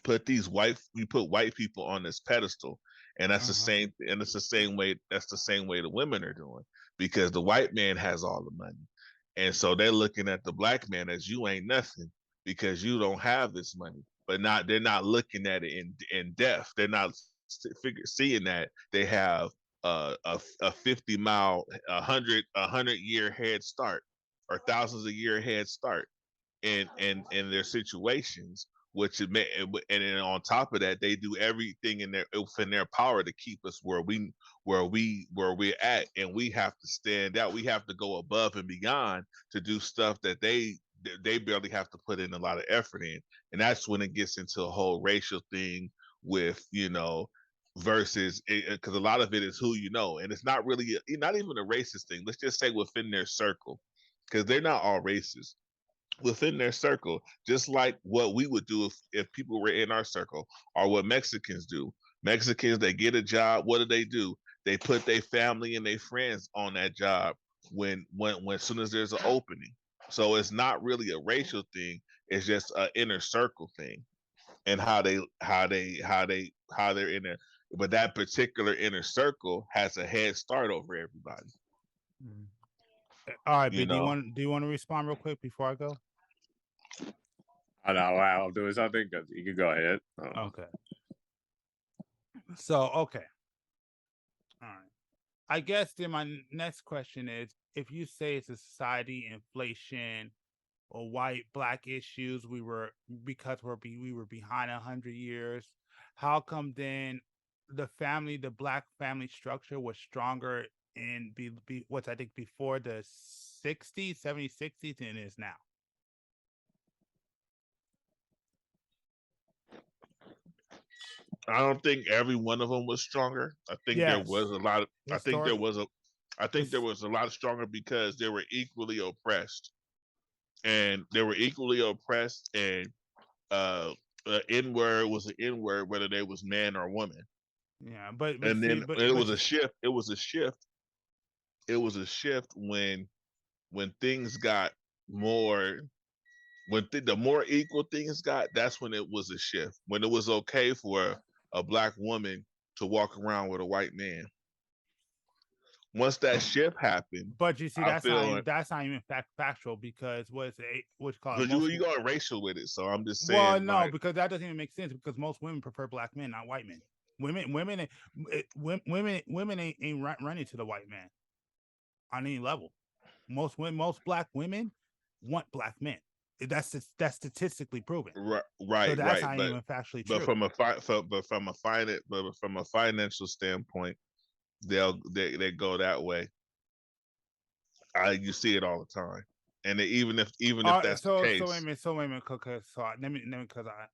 We put white people on this pedestal, and that's the same. And it's the same way. That's the same way the women are doing, because the white man has all the money, and so they're looking at the black man as you ain't nothing because you don't have this money. But they're not looking at it in depth. They're not seeing that they have a 50-mile, 100-year head start, or thousands of year head start in their situations. And then on top of that, they do everything within their power to keep us where we're at, and we have to stand out. We have to go above and beyond to do stuff that they they barely have to put in a lot of effort in, and that's when it gets into a whole racial thing with versus because a lot of it is who you know, and it's not really not even a racist thing. Let's just say within their circle, because they're not all racist. Within their circle, just like what we would do if people were in our circle, or what Mexicans do. Mexicans, they get a job. What do? They put their family and their friends on that job when as soon as there's an opening. So it's not really a racial thing. It's just an inner circle thing, and how they're in there. But that particular inner circle has a head start over everybody. All right, B, do you want to respond real quick before I go? I know I'll do something. You can go ahead. Okay. So, okay. All right. I guess then my next question is, if you say it's a society, inflation, or white black issues, we were behind 100 years. How come then the black family structure was stronger in what's I think before the 60s, 70s, 60s than it is now? I don't think every one of them was stronger. I think there was a lot of. I think there was a lot stronger because they were equally oppressed, and N-word was an N-word whether they was man or woman. Yeah, it was a shift. It was a shift when things got more. The more equal things got, that's when it was a shift. When it was okay for a black woman to walk around with a white man. Once that shift happened, but you see, that's not even factual, because you going racial with it. So I'm just saying. Well, no, because that doesn't even make sense, because most women prefer black men, not white men. Women ain't running to the white man on any level. Most black women want black men. That's statistically proven. Right. So that's not even factually true. From a financial standpoint, they go that way. You see it all the time, and even if that's the case. So wait a minute, because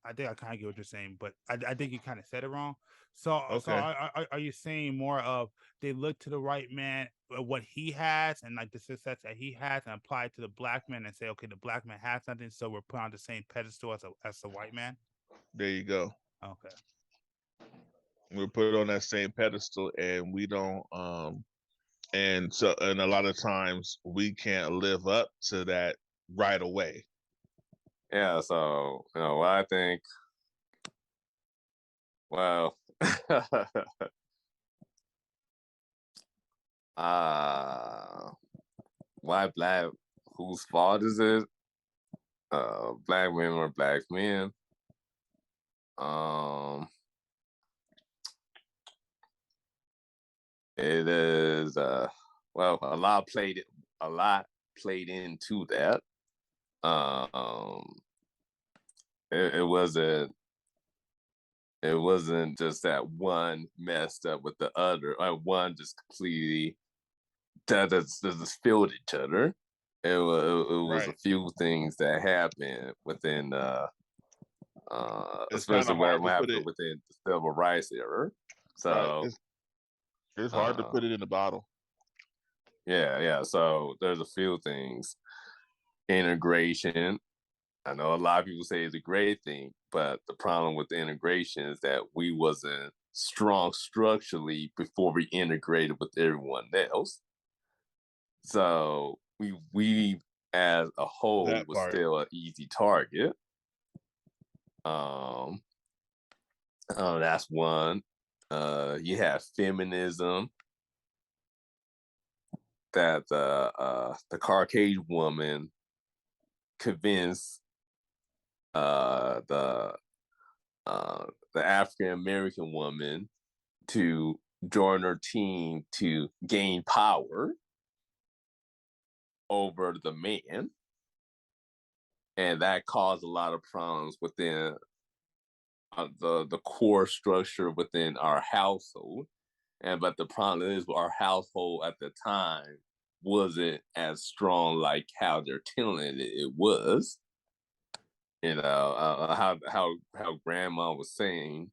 I think I kind of get what you're saying, but I think you kind of said it wrong. So are you saying more of they look to the white man, what he has, and like the success that he has, and apply it to the black man and say, okay, the black man has something, so we're put on the same pedestal as the white man? There you go. Okay. We're put on that same pedestal, and we don't and a lot of times we can't live up to that right away. Yeah, so what I think, well, why black, whose fault is it? Black women or black men? It is well, a lot played into that. It wasn't just that one messed up with the other, or one just completely just filled each other. It was a few things that happened within especially what happened within the civil rights era. So it's hard to put it in the bottle. Yeah. So there's a few things. Integration. I know a lot of people say it's a great thing, but the problem with the integration is that we wasn't strong structurally before we integrated with everyone else. So we as a whole was still an easy target. That's one. You have feminism, that the Caucasian woman convinced the African American woman to join her team to gain power over the man, and that caused a lot of problems within the core structure within our household. But the problem is, our household at the time wasn't as strong like how they're telling it was. How grandma was saying,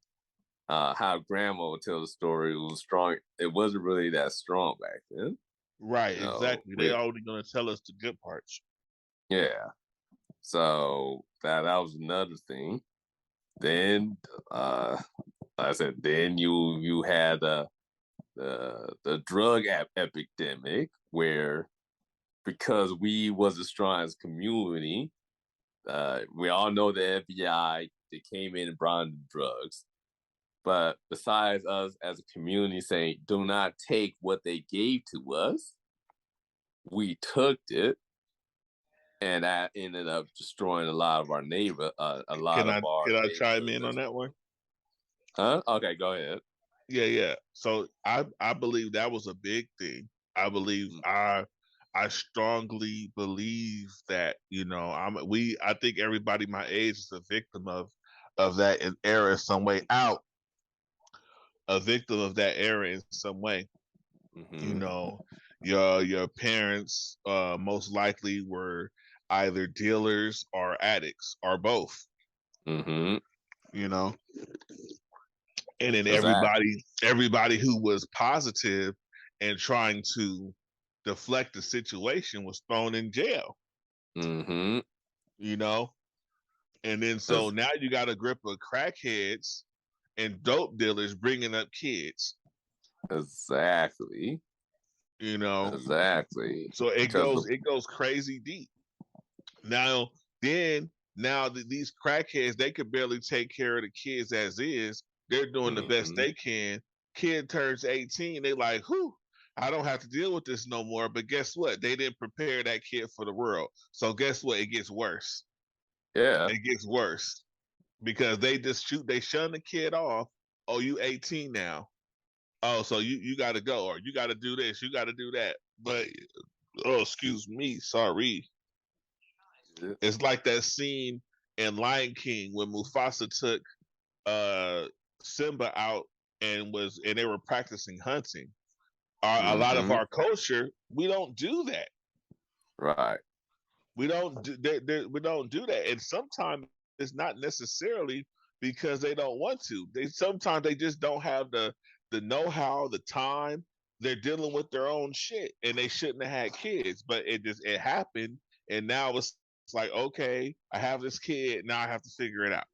how grandma would tell the story was strong. It wasn't really that strong back then. Right, exactly. They only gonna tell us the good parts. Yeah. So that was another thing. Then like I said, then you had the drug epidemic, where because we was a strong as community, we all know the FBI, they came in and brought in drugs. But besides us as a community saying, do not take what they gave to us, we took it, and that ended up destroying a lot of our neighbor. Can I chime in on that one? Huh? Okay, go ahead. Yeah. So I believe that was a big thing. I believe I strongly believe that, I think everybody my age is a victim of that era some way out. A victim of that era in some way. Mm-hmm. Your parents most likely were either dealers or addicts or both. Mm-hmm. And then Exactly. everybody who was positive and trying to deflect the situation was thrown in jail. Mm-hmm. And then so now you got a grip of crackheads and dope dealers bringing up kids. Exactly. Exactly. So it goes crazy deep. Now these crackheads, they could barely take care of the kids as is. They're doing the best they can. Kid turns 18, they like, whew, I don't have to deal with this no more. But guess what? They didn't prepare that kid for the world. So guess what? It gets worse. Yeah. It gets worse because they shun the kid off. Oh, you 18 now. Oh, so you got to go, or you got to do this, you got to do that. But excuse me, sorry. It's like that scene in Lion King when Mufasa took Simba out and they were practicing hunting. A lot of our culture, we don't do that. Right. We don't do that, and sometimes it's not necessarily because they don't want to. Sometimes they just don't have the know-how, the time. They're dealing with their own shit, and they shouldn't have had kids. But it happened, and now it's like, okay, I have this kid, now I have to figure it out.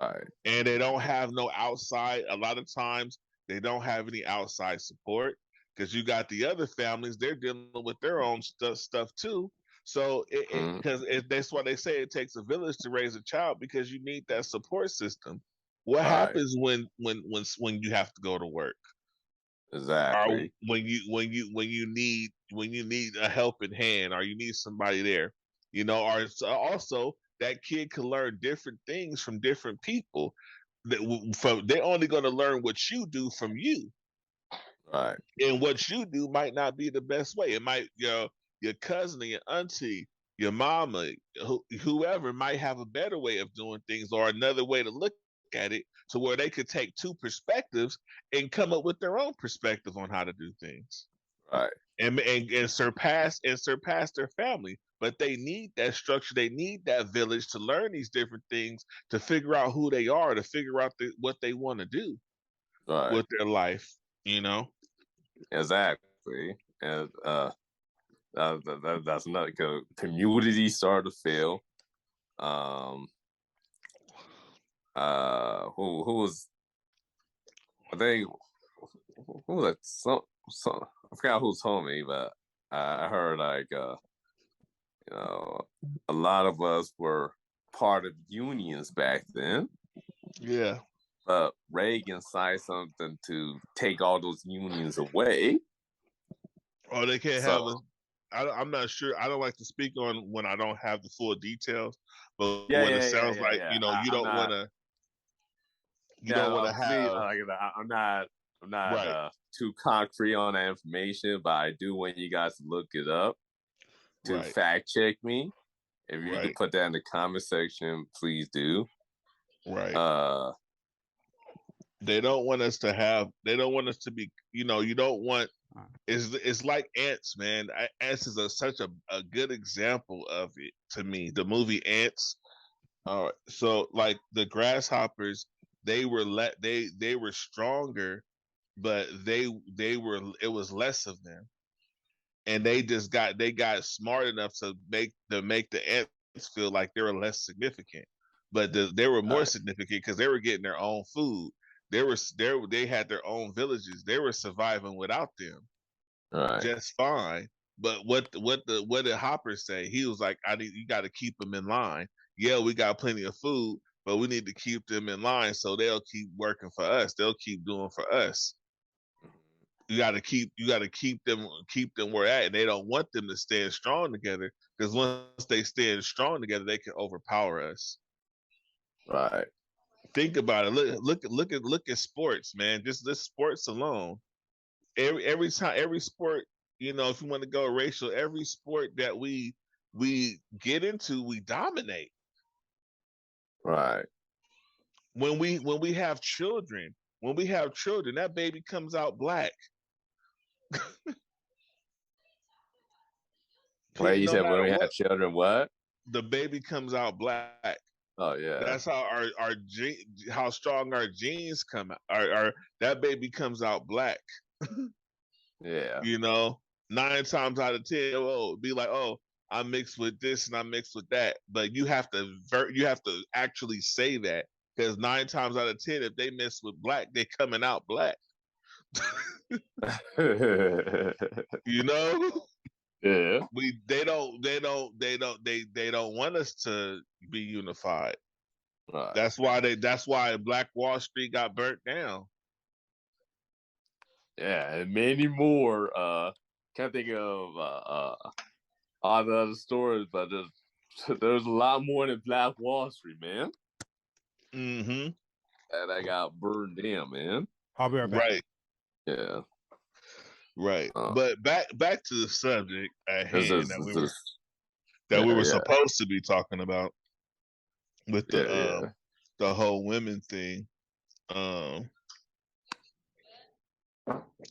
Right. And they don't have no outside. A lot of times they don't have any outside support because you got the other families, they're dealing with their own stuff too. So that's why they say it takes a village to raise a child, because you need that support system. What happens when you have to go to work? Exactly. Or when you need a helping hand, or you need somebody there, or also that kid can learn different things from different people. They're only going to learn what you do from you. Right. And what you do might not be the best way. It might, your cousin, your auntie, your mama, whoever might have a better way of doing things, or another way to look at it, to where they could take two perspectives and come up with their own perspective on how to do things. Right. And surpass their family. But they need that structure. They need that village to learn these different things, to figure out who they are, to figure out what they want to do with their life. Exactly. And that's another community started to fail. Who was, I think, who was that? Some I forgot who told me, but I heard like a lot of us were part of unions back then. Yeah. But Reagan signed something to take all those unions away. Oh, they can't have us. I'm not sure. I don't like to speak on when I don't have the full details, but when it sounds like you don't want to. You don't want to have. I'm not too concrete on that information, but I do want you guys to look it up to fact check me. If you can put that in the comment section, please do. Right. They don't want us to have. They don't want us to be. You know, you don't want. It's like Ants, man. Ants is such a good example of it to me. The movie Ants. So like the grasshoppers, they were they were stronger, but they were it was less of them, and they got smart enough to make the ants feel like they were less significant, but they were more significant because they were getting their own food. They had their own villages. They were surviving without them just fine. But what did Hopper say? He was like, you got to keep them in line. Yeah, we got plenty of food, but we need to keep them in line so they'll keep working for us. They'll keep doing for us. You got to keep them where at, and they don't want them to stand strong together because once they stand strong together, they can overpower us. Right. Think about it. Look at sports, man. Just this sports alone. Every time, every sport, you know, if you want to go racial, every sport that we get into, we dominate. Right. When we have children, that baby comes out black. Wait, you said when we have children, what? The baby comes out black. Oh yeah. That's how how strong our genes come out. Our that baby comes out black. Yeah. You know, 9 times out of 10, be like, oh, I mixed with this and I mixed with that. But you have to actually say that, because 9 times out of 10, if they mix with black, they coming out black. You know? Yeah. They don't want us to be unified. Right. That's why Black Wall Street got burnt down. Yeah, and many more. Can't think of all the other stories, but there's a lot more than Black Wall Street, man. Mm-hmm. And I got burned down, man. I'll be right back. Right. Yeah. Right. But back to the subject at hand that we were supposed to be talking about with the whole women thing.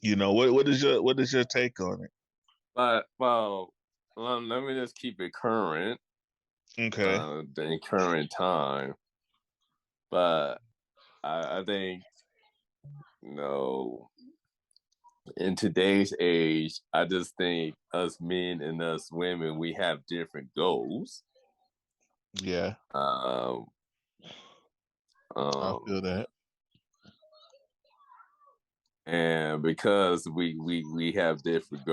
You know, what is your take on it? But well, let me just keep it current. Okay. The current time. But I think, you know, in today's age, I just think us men and us women, we have different goals. Yeah. I feel that. And because we have different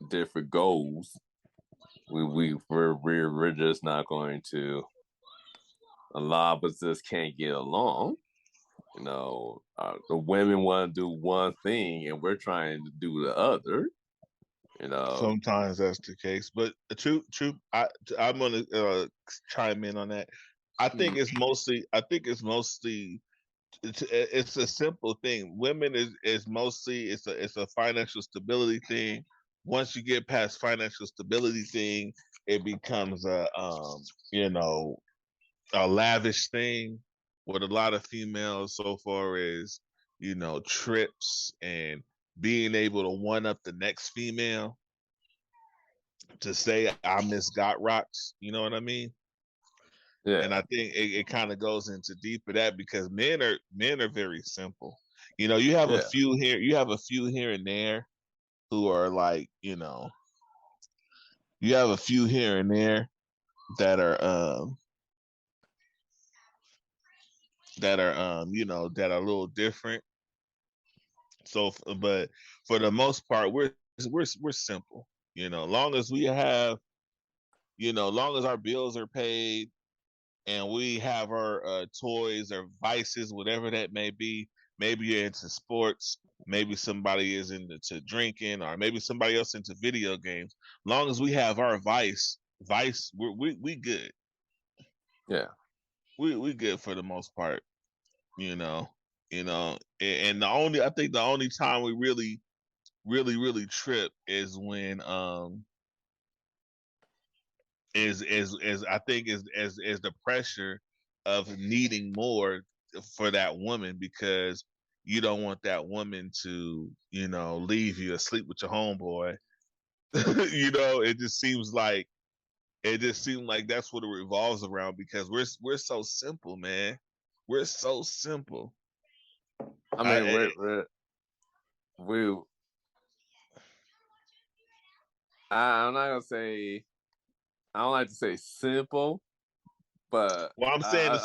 different goals, we're just not going to. A lot of us just can't get along. You know, the women want to do one thing, and we're trying to do the other. You know, sometimes that's the case, but true. I'm gonna chime in on that. I think it's mostly. It's a simple thing. Women is mostly it's a financial stability thing. Once you get past financial stability thing, it becomes a lavish thing with a lot of females, so far as, you know, trips and being able to one up the next female to say I miss Got Rocks, you know what I mean? yeah. And I think it kind of goes into deeper that, because men are very simple. You know, you have a few here and there who are like, you know, you have a few here and there that are you know, that are a little different. So, but for the most part, we're simple. You know, long as we have, you know, long as our bills are paid and we have our toys or vices, whatever that may be. Maybe you're into sports. Maybe somebody is into drinking, or maybe somebody else into video games. Long as we have our vice, we good. Yeah, we good for the most part. You know, and I think the only time we really trip is when is I think is the pressure of needing more for that woman because you don't want that woman to, leave you asleep with your homeboy. It just seems like that's what it revolves around because we're so simple, man. We're so simple. I mean, I'm not gonna say. I don't like to say simple, but well, I'm saying I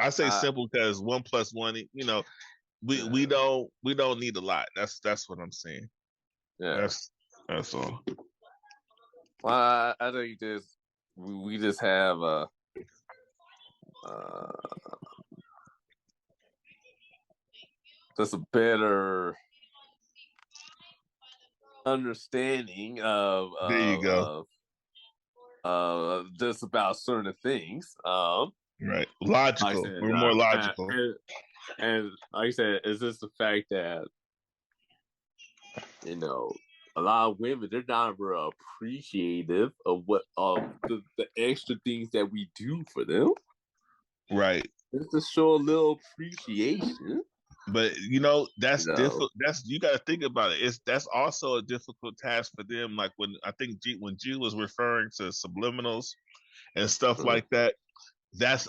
say I simple because 1 + 1. We don't need a lot. That's what I'm saying. Yeah, that's all. Well, I think we just have just a better understanding There you go. Just about certain things. Right, logical. Like I said, We're more logical. and like I said, it's just the fact that a lot of women, they're not very appreciative of what the extra things that we do for them. Right. Just to show a little appreciation. But that's difficult. You got to think about it. That's also a difficult task for them. Like when I think when G was referring to subliminals and stuff like that.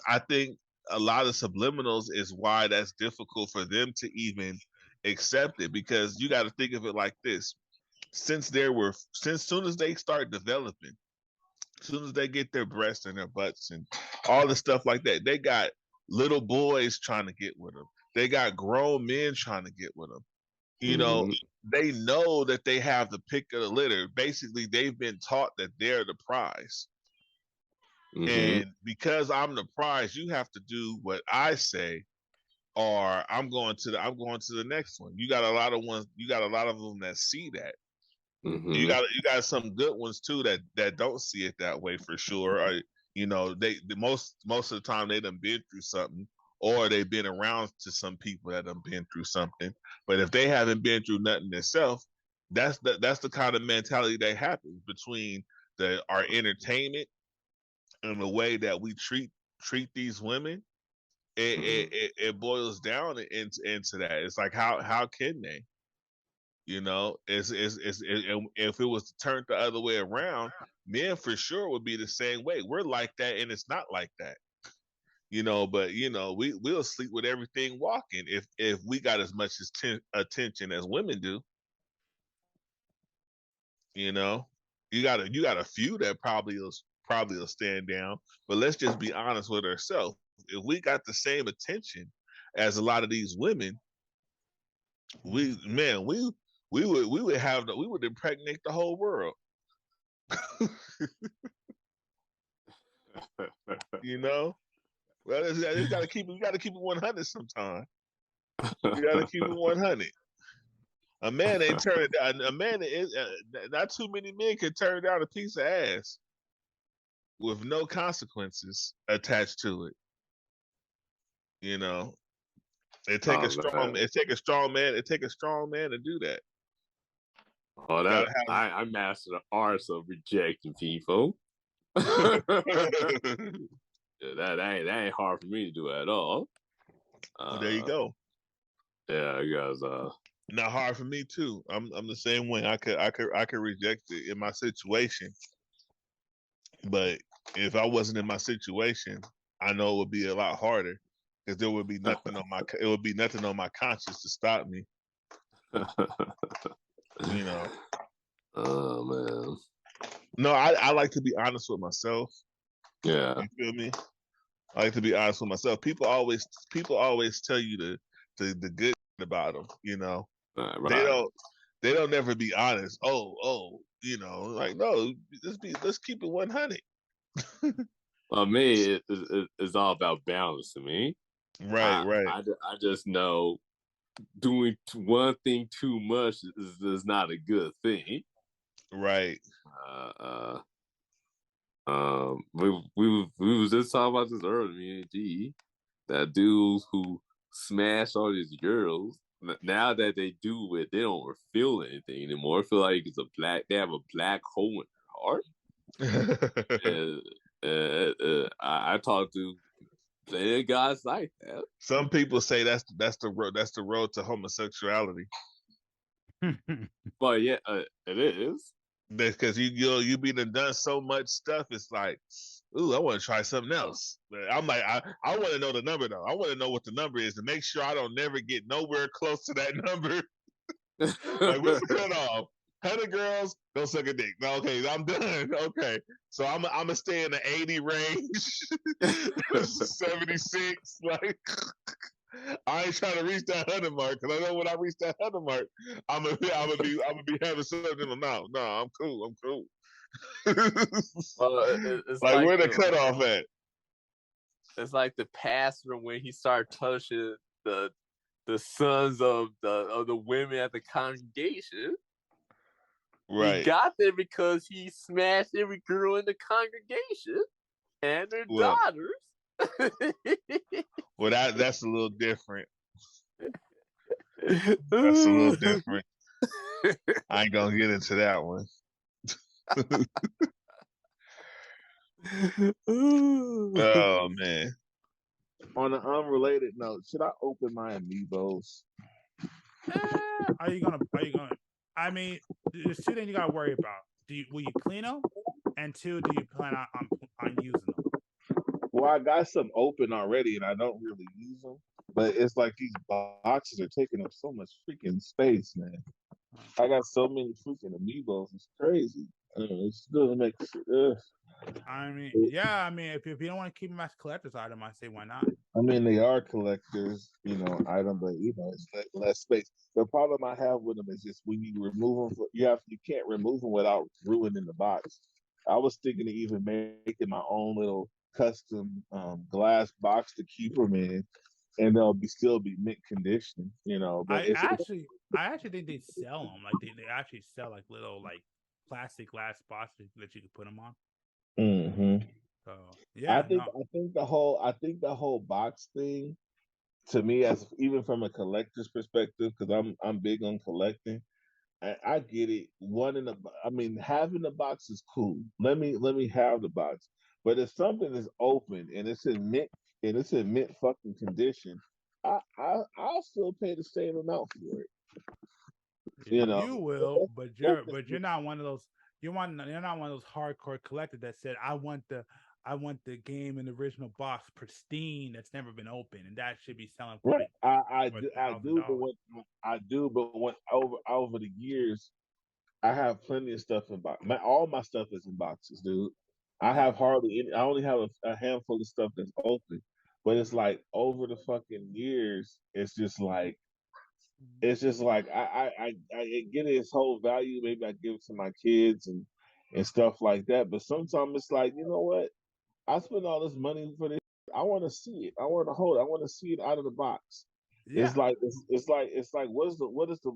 I think a lot of subliminals is why that's difficult for them to even accept it because you got to think of it like this. Since soon as they start developing, as soon as they get their breasts and their butts and all the stuff like that, they got little boys trying to get with them. They got grown men trying to get with them. They know that they have the pick of the litter. Basically, they've been taught that they're the prize. And because I'm the prize, you have to do what I say, or I'm going to the next one. You got a lot of them that see that. You got some good ones too that don't see it that way for sure. Or, most of the time they done been through something, or they've been around to some people that done been through something. But if they haven't been through nothing themselves, that's the kind of mentality that happens between our entertainment and the way that we treat these women. It boils down into that. It's like how can they? If it was to turn the other way around, men for sure would be the same way. We're like that, and it's not like that. But we'll sleep with everything walking if we got as much attention as women do. You got a few that probably will stand down, but let's just be honest with ourselves. If we got the same attention as a lot of these women, we would impregnate the whole world. Well, you gotta keep it 100 sometimes. You gotta keep it 100. A man ain't turning down. A man is not too many men can turn down a piece of ass with no consequences attached to it. It take a strong man to do that. Oh, I mastered the arts of rejecting people. That ain't hard for me to do at all. Well, there you go. Yeah, because not hard for me too. I'm the same way. I could reject it in my situation, but if I wasn't in my situation, I know it would be a lot harder because there would be nothing on my conscience to stop me. Oh man. No, I like to be honest with myself. Yeah. You feel me? I like to be honest with myself. People always tell you the good about them. Right. They don't never be honest. Like no, let's keep it 100. Well, me, it's all about balance to me. Right. I just know doing one thing too much is not a good thing. Right. We was just talking about this earlier, me and G, that dudes who smash all these girls, now that they do it, they don't feel anything anymore. I feel like they have a black hole in their heart. I talked to There guys like that. Some people say that's the road to homosexuality. But yeah, it is. Because you be done so much stuff, it's like, ooh, I want to try something else. But I'm like, I want to know the number though. I want to know what the number is to make sure I don't never get nowhere close to that number. Like, what's the cutoff? 100 girls, don't suck a dick. No, okay, I'm done. Okay, so I'm gonna stay in the 80 range, 76. Like, I ain't trying to reach that 100 mark because I know when I reach that 100 mark, I'm gonna be having something in my mouth. No, I'm cool. It's like where the cutoff at? It's like the pastor when he started touching the sons of the women at the congregation. Right. He got there because he smashed every girl in the congregation and their daughters. Well, that's a little different. That's a little different. I ain't gonna get into that one. Oh man. On an unrelated note, should I open my amiibos? Are you gonna? I mean, there's two things you gotta worry about. Will you clean them? And two, do you plan on using them? Well, I got some open already, and I don't really use them. But it's like these boxes are taking up so much freaking space, man. I got so many freaking amiibos. It's crazy. It's gonna make. I mean, yeah. I mean, if you don't want to keep them as collector's item, I say why not. I mean, they are collectors, item, but it's less space. The problem I have with them is just when you remove them, you can't remove them without ruining the box. I was thinking of even making my own little custom glass box to keep them in, and they'll still be mint condition, But I actually think they sell them. Like they actually sell like little like plastic glass boxes that you can put them on. Mm-hmm. So yeah, I think the whole box thing, to me, as even from a collector's perspective, because I'm big on collecting. I get it. Having the box is cool. Let me have the box. But if something is open and it's in mint fucking condition, I'll still pay the same amount for it. You will, but you're not one of those. You're not one of those hardcore collectors that said I want the game in the original box pristine that's never been opened, and that should be selling for right. I do, but when over the years, I have plenty of stuff in box. All my stuff is in boxes, dude. I have hardly any. I only have a handful of stuff that's open, but it's like over the fucking years, it's just like I get its whole value. Maybe I give it to my kids and stuff like that. But sometimes it's like, you know what? I spend all this money for this. I want to see it. I want to hold it. I want to see it out of the box. Yeah. It's like what is the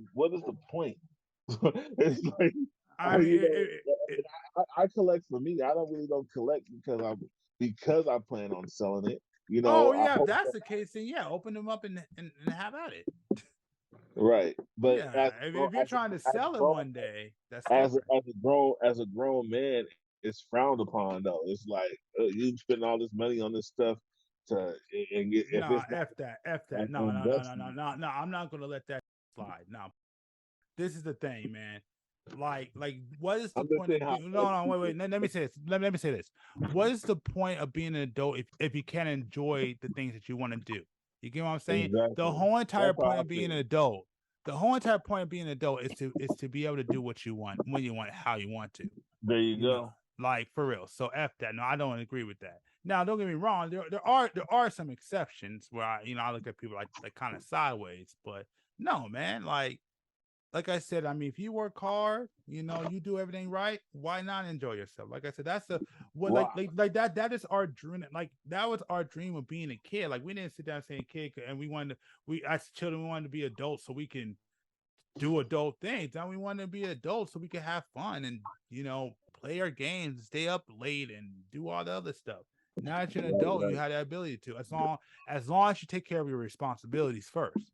point? It's like I collect for me. I don't collect because I plan on selling it. Oh yeah, if that's the case, then yeah, open them up and have at it. Right, but yeah, if you're trying to sell it one day, that's as a grown man, it's frowned upon though. It's like you spend all this money on this stuff and get F that. No. I'm not gonna let that slide. No, this is the thing, man. Like, what is the point of wait. Let me say this. Let me say this. What is the point of being an adult if you can't enjoy the things that you want to do? You get what I'm saying? Exactly. The whole entire point of being an adult. The whole entire point of being an adult is to be able to do what you want, when you want, how you want to. There you go. Like for real. So F that. No, I don't agree with that. Now, don't get me wrong. There are some exceptions where I look at people like kind of sideways, but no, man. Like I said, I mean, if you work hard, you do everything right, why not enjoy yourself? Like I said, that's like that is our dream. Like that was our dream of being a kid. Like we didn't sit down saying kid, and we as children, we wanted to be adults so we can do adult things. And we wanted to be adults so we can have fun and play our games, stay up late, and do all the other stuff. Now that you're an adult, you have the ability to, as long as you take care of your responsibilities first.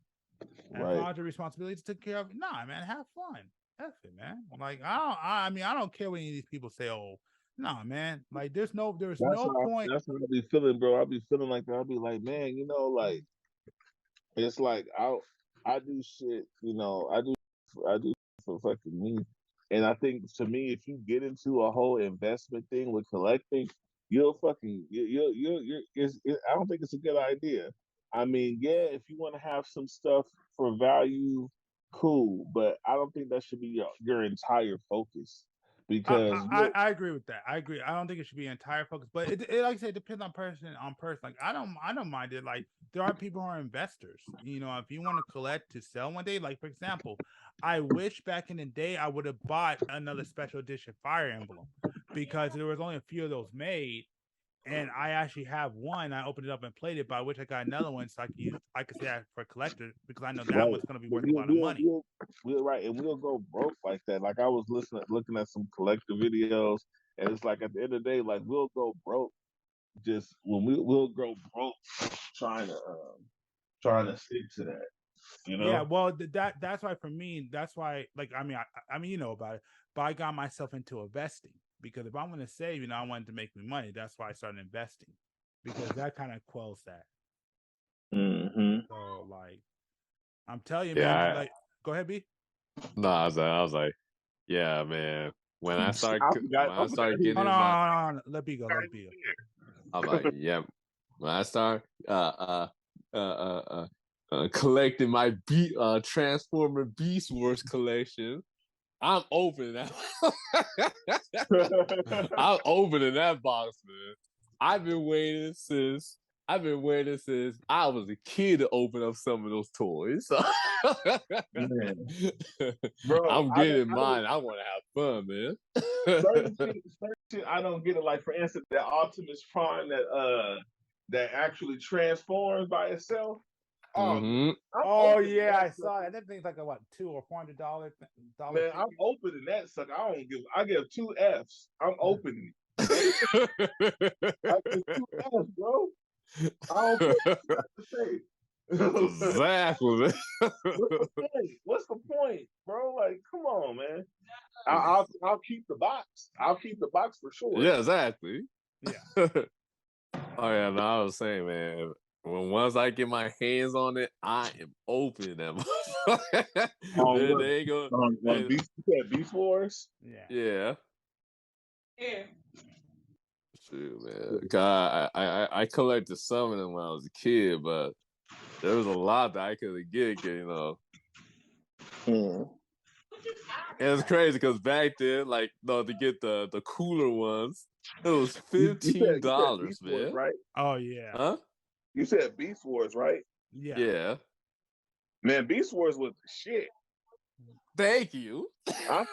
As long as your responsibility to take care of it, nah, man, have fun. That's it, man. Like I don't care what any of these people say. Oh, No, man. Like there's no That's point. That's how I be feeling, bro. I be feeling like that. I be like, man, like it's like I do shit, I do for fucking me. And I think to me, if you get into a whole investment thing with collecting, you'll fucking I don't think it's a good idea. I mean, yeah, if you want to have some stuff for value, cool, but I don't think that should be your entire focus because I agree with that. I agree. I don't think it should be entire focus, but it like I said, it depends on person on person. Like I don't mind it. Like there are people who are investors. If you want to collect to sell one day, like for example, I wish back in the day I would have bought another special edition Fire Emblem because there was only a few of those made. And I actually have one. I opened it up and played it, by which I got another one, so I could say that for a collector because I know that one's going to be worth a lot of money. We're right, and we'll go broke like that. Like I was looking at some collector videos, and it's like at the end of the day, like we'll go broke just when we'll go broke trying to stick to that. Yeah, well, that's why for me, that's why. Like, I mean, you know about it, but I got myself into investing because if I'm going to save, I wanted to make me money. That's why I started investing because that kind of quells that. Mm-hmm. So, like, I'm telling you, Yeah, man. Like, go ahead, B. No, I was like, yeah, man. When I start getting Hold in my, on. Let B go. I'm like, yeah. When I start collecting my Transformer Beast Wars collection, I'm opening that. I'm opening that box, man. I've been waiting since I was a kid to open up some of those toys. Bro, I'm getting mine. I want to have fun, man. certain shit, I don't get it. Like for instance, that Optimus Prime that actually transforms by itself. Mm-hmm. Oh yeah, I saw it. That thing's like a $200 or $400. Man, I'm opening that sucker. I give 2 Fs. I'm opening it. I give 2 Fs, bro. I don't care what you got to say. Exactly. What's the point, bro? Like, come on, man. I'll keep the box. I'll keep the box for sure. Yeah, exactly. Yeah. Oh yeah, no, I was saying, man. Once I get my hands on it, I am opening them. They ain't gonna. Beast Wars. Yeah. Shoot, man. God, I collected some of them when I was a kid, but there was a lot that I couldn't get. And it's crazy because back then, like, to get the cooler ones, it was $15, man. Wars, right? Oh yeah. Huh? You said Beast Wars, right? Yeah. Yeah. Man, Beast Wars was the shit. Thank you. I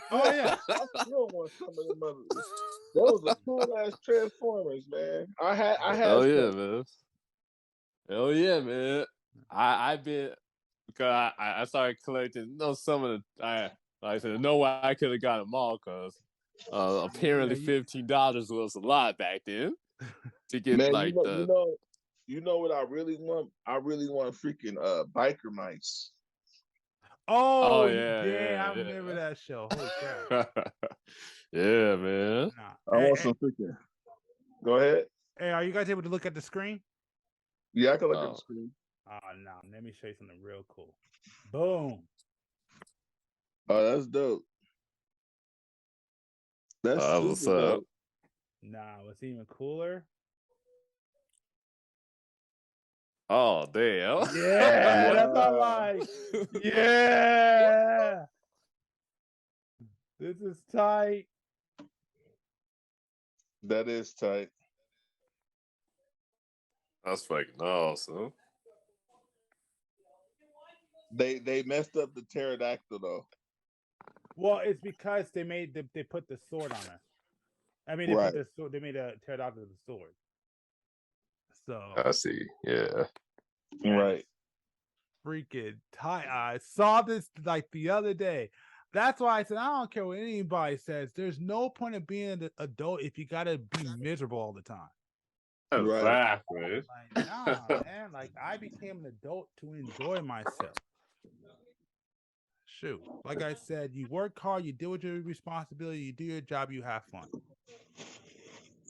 still want some of them others. Those are cool ass Transformers, man. I had. Oh yeah, man. Hell yeah, man. I've been because I started collecting. Some of the like I said, no way I could have got them all because apparently $15 was a lot back then to get man, you know what I really want? I really want freaking biker mice. Oh yeah, I remember that show. Holy crap. Yeah, man. I want some freaking. Go ahead. Hey, are you guys able to look at the screen? Yeah, I can look at the screen. Oh no, let me show you something real cool. Boom. Oh, that's dope. That's what's up. Dope. Nah, what's even cooler? Oh damn! Yeah, that's not like. Yeah, this is tight. That is tight. That's fucking awesome. They messed up the pterodactyl though. Well, it's because they put the sword on it. I mean, they made a pterodactyl with the sword. So I see. Yeah. Right. Freaking tight. I saw this like the other day. That's why I said I don't care what anybody says. There's no point of being an adult if you gotta be miserable all the time. Exactly. Like, nah, man. Like I became an adult to enjoy myself. Shoot. Like I said, you work hard, you deal with your responsibility, you do your job, you have fun.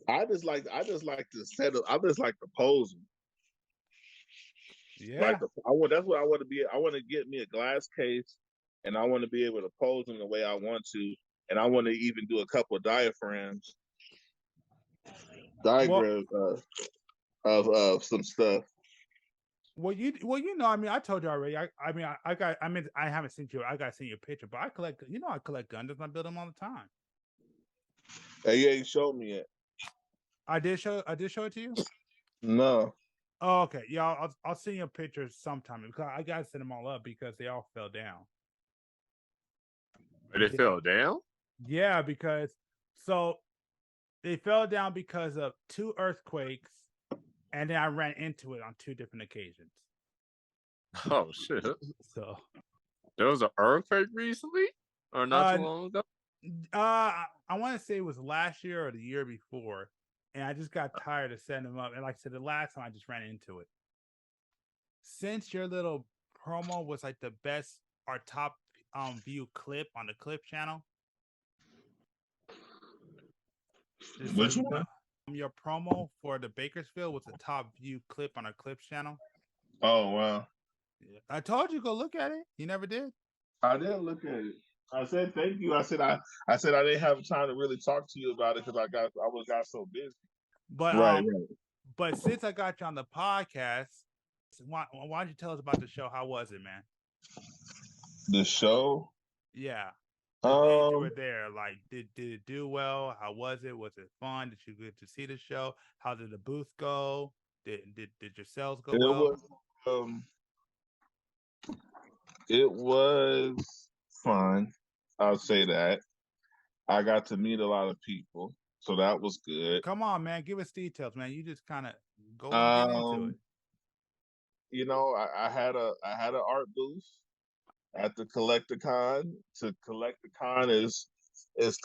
I just like to set up. I just like to pose them. Yeah. That's what I want to be. I want to get me a glass case, and I want to be able to pose them the way I want to, and I want to even do a couple of diagrams of some stuff. Well, you know, I mean, I told you already. I haven't seen you. I got to see your picture, but I collect. You know, I collect Gundams. I build them all the time. Hey, you ain't showed me yet. I did show it to you. No. Oh, okay. Yeah, I'll send you a picture sometime because I gotta set them all up because they all fell down. They fell down? Yeah, because they fell down because of 2 earthquakes, and then I ran into it on 2 different occasions. Oh shit! So there was an earthquake recently, or not too long ago. I want to say it was last year or the year before. And I just got tired of setting them up. And like I said, the last time I just ran into it. Since your little promo was like the best or top view clip on the clip channel. Which one? Your promo for the Bakersfield was the top view clip on our clips channel. Oh wow. I told you go look at it. You never did. I didn't look at it. I said thank you. I said I didn't have time to really talk to you about it because I got so busy. But right. But since I got you on the podcast, why don't you tell us about the show? How was it, man? The show? Yeah. The days you were there, like did it do well? How was it? Was it fun? Did you get to see the show? How did the booth go? Did your sales go well? It was fun. I'll say that. I got to meet a lot of people, so that was good. Come on, man, give us details, man. You just kind of go get into it. You know, I had an art booth at the Collector Con. Collector Con is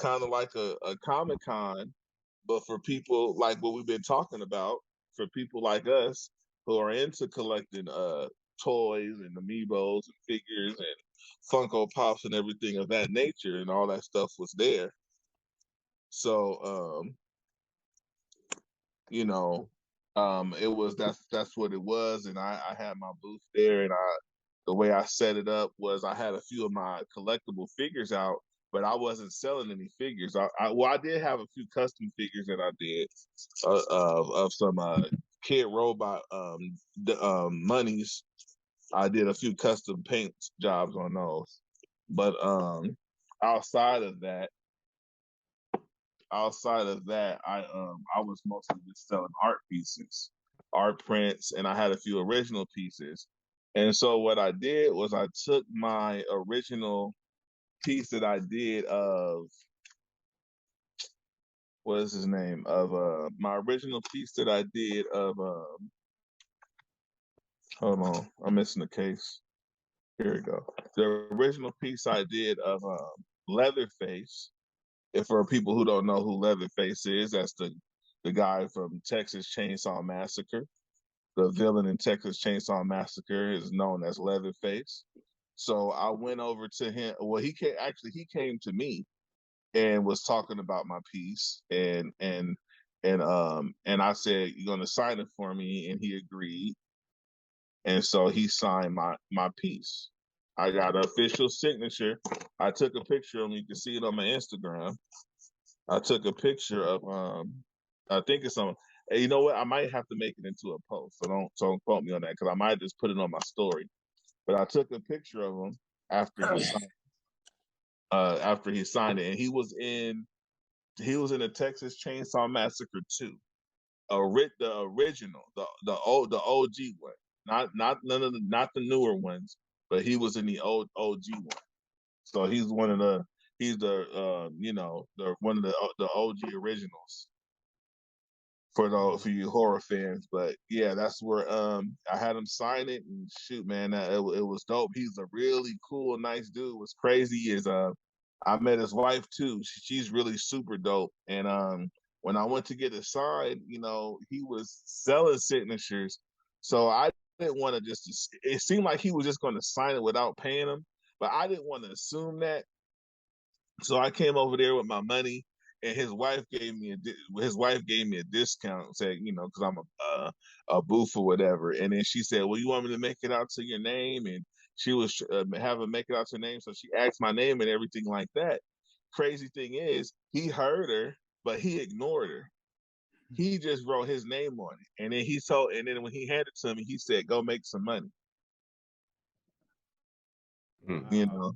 kind of like a Comic Con, but for people like what we've been talking about, for people like us who are into collecting toys and amiibos and figures and Funko Pops and everything of that nature, and all that stuff was there. So you know, it was that's what it was, and I had my booth there, and the way I set it up was I had a few of my collectible figures out, but I wasn't selling any figures. I did have a few custom figures that I did of some Kid Robot monies. I did a few custom paint jobs on those, but outside of that, I was mostly just selling art pieces, art prints, and I had a few original pieces. And so what I did was I took my original piece that I did of what is his name of my original piece that I did of hold on, I'm missing the case. Here we go. The original piece I did of Leatherface. If for people who don't know who Leatherface is, that's the guy from Texas Chainsaw Massacre. The villain in Texas Chainsaw Massacre is known as Leatherface. So I went over to him. Well, he came to me and was talking about my piece, and I said, "You're gonna sign it for me," and he agreed. And so he signed my piece. I got an official signature. I took a picture of him. You can see it on my Instagram. I took a picture of I think it's on. And you know what? I might have to make it into a post. So don't quote me on that because I might just put it on my story. But I took a picture of him after he signed it, and he was in the Texas Chainsaw Massacre 2, the original, the OG one, not not the newer ones, but he was in the old OG one. So he's one of the one of the OG originals for you horror fans. But yeah, that's where I had him sign it, and shoot, man, it was dope. He's a really cool, nice dude. What's crazy is I met his wife too. She's really super dope. And when I went to get it signed, he was selling signatures, so I didn't want to just. It seemed like he was just going to sign it without paying him, but I didn't want to assume that. So I came over there with my money, and his wife gave me a discount, saying, because I'm a booth or whatever. And then she said, "Well, you want me to make it out to your name?" And she was having make it out to her name, so she asked my name and everything like that. Crazy thing is, he heard her, but he ignored her. He just wrote his name on it, and then when he handed it to me, he said, "Go make some money." Wow.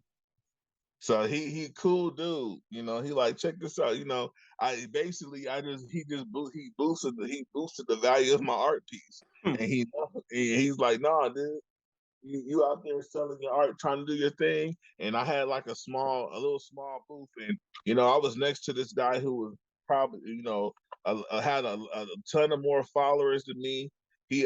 So he cool dude. He like, check this out. He boosted the value of my art piece, and he's like, "Nah, dude, you out there selling your art, trying to do your thing." And I had like a little small booth, and I was next to this guy who was probably had a ton of more followers than me. He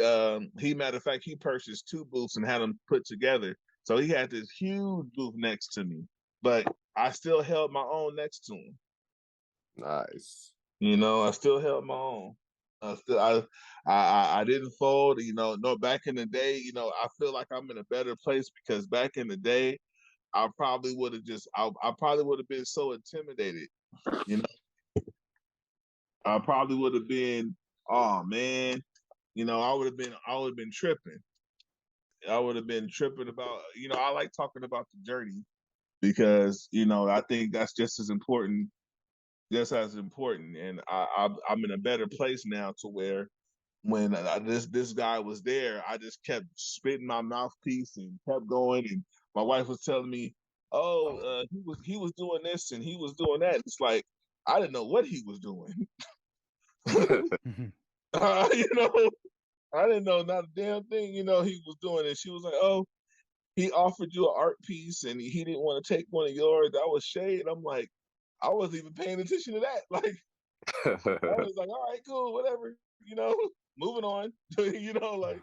matter of fact, he purchased 2 booths and had them put together. So he had this huge booth next to me, but I still held my own next to him. Nice. I still held my own. I didn't fold. No, back in the day, I feel like I'm in a better place because back in the day, I probably would have been so intimidated. I probably would have been, oh man, I would have been tripping. I would have been tripping about, I like talking about the journey because, I think that's just as important. And I'm in a better place now to where when this guy was there, I just kept spitting my mouthpiece and kept going. And my wife was telling me, "Oh, he was doing this and he was doing that." It's like I didn't know what he was doing. I didn't know not a damn thing. He was doing it. She was like, "Oh, he offered you an art piece and he didn't want to take one of yours. That was shade." I'm like, I wasn't even paying attention to that. Like, I was like, all right, cool, whatever, moving on. Like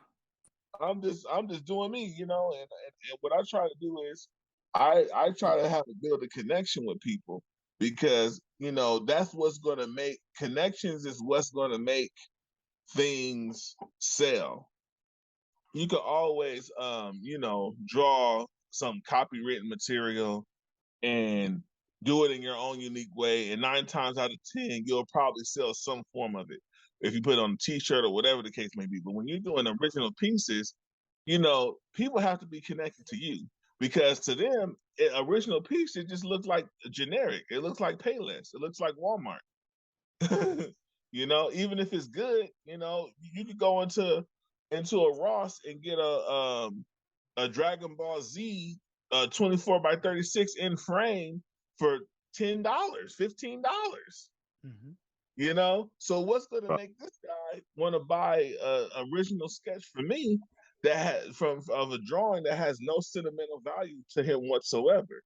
I'm just doing me, and what I try to do is I try to build a connection with people because, that's what's gonna make connections is what's gonna make things sell. You could always draw some copywritten material and do it in your own unique way. And 9 times out of 10, you'll probably sell some form of it if you put it on a t-shirt or whatever the case may be. But when you're doing original pieces, people have to be connected to you because to them, original piece, it just looks like generic. It looks like Payless. It looks like Walmart. Even if it's good, you could go into a Ross and get a Dragon Ball Z 24 by 36 in frame for $10, $15. So what's going to make this guy want to buy a original sketch for me that of a drawing that has no sentimental value to him whatsoever?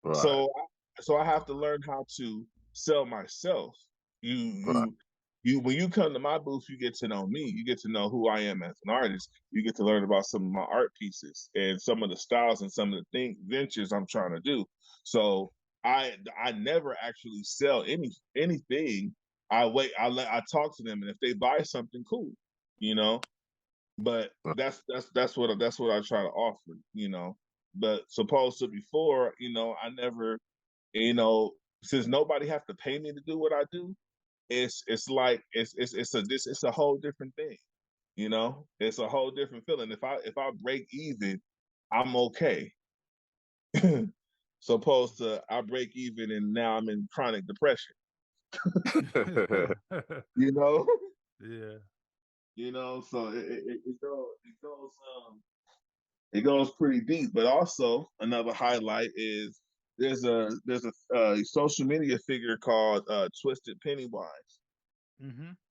Right. So I have to learn how to sell myself. When you come to my booth, you get to know me. You get to know who I am as an artist. You get to learn about some of my art pieces and some of the styles and some of the ventures I'm trying to do. So I never actually sell anything. I talk to them, and if they buy something, cool, But that's what I try to offer, But supposed to before, I never, since nobody have to pay me to do what I do. It's a whole different thing, It's a whole different feeling. If I break even, I'm okay. Supposed to I break even and now I'm in chronic depression. Yeah. So it goes pretty deep. But also another highlight is there's a social media figure called Twisted Pennywise.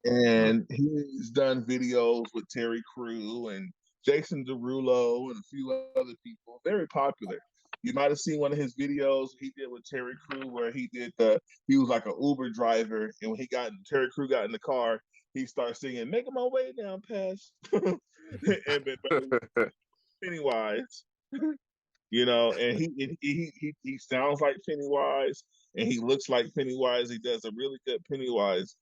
And he's done videos with Terry Crew and Jason Derulo and a few other people. Very popular. You might have seen one of his videos he did with Terry Crew where he was like an Uber driver, and when Terry Crew got in the car, he started singing "Making My Way Down Past" and Pennywise, and he sounds like Pennywise and he looks like Pennywise. He does a really good Pennywise.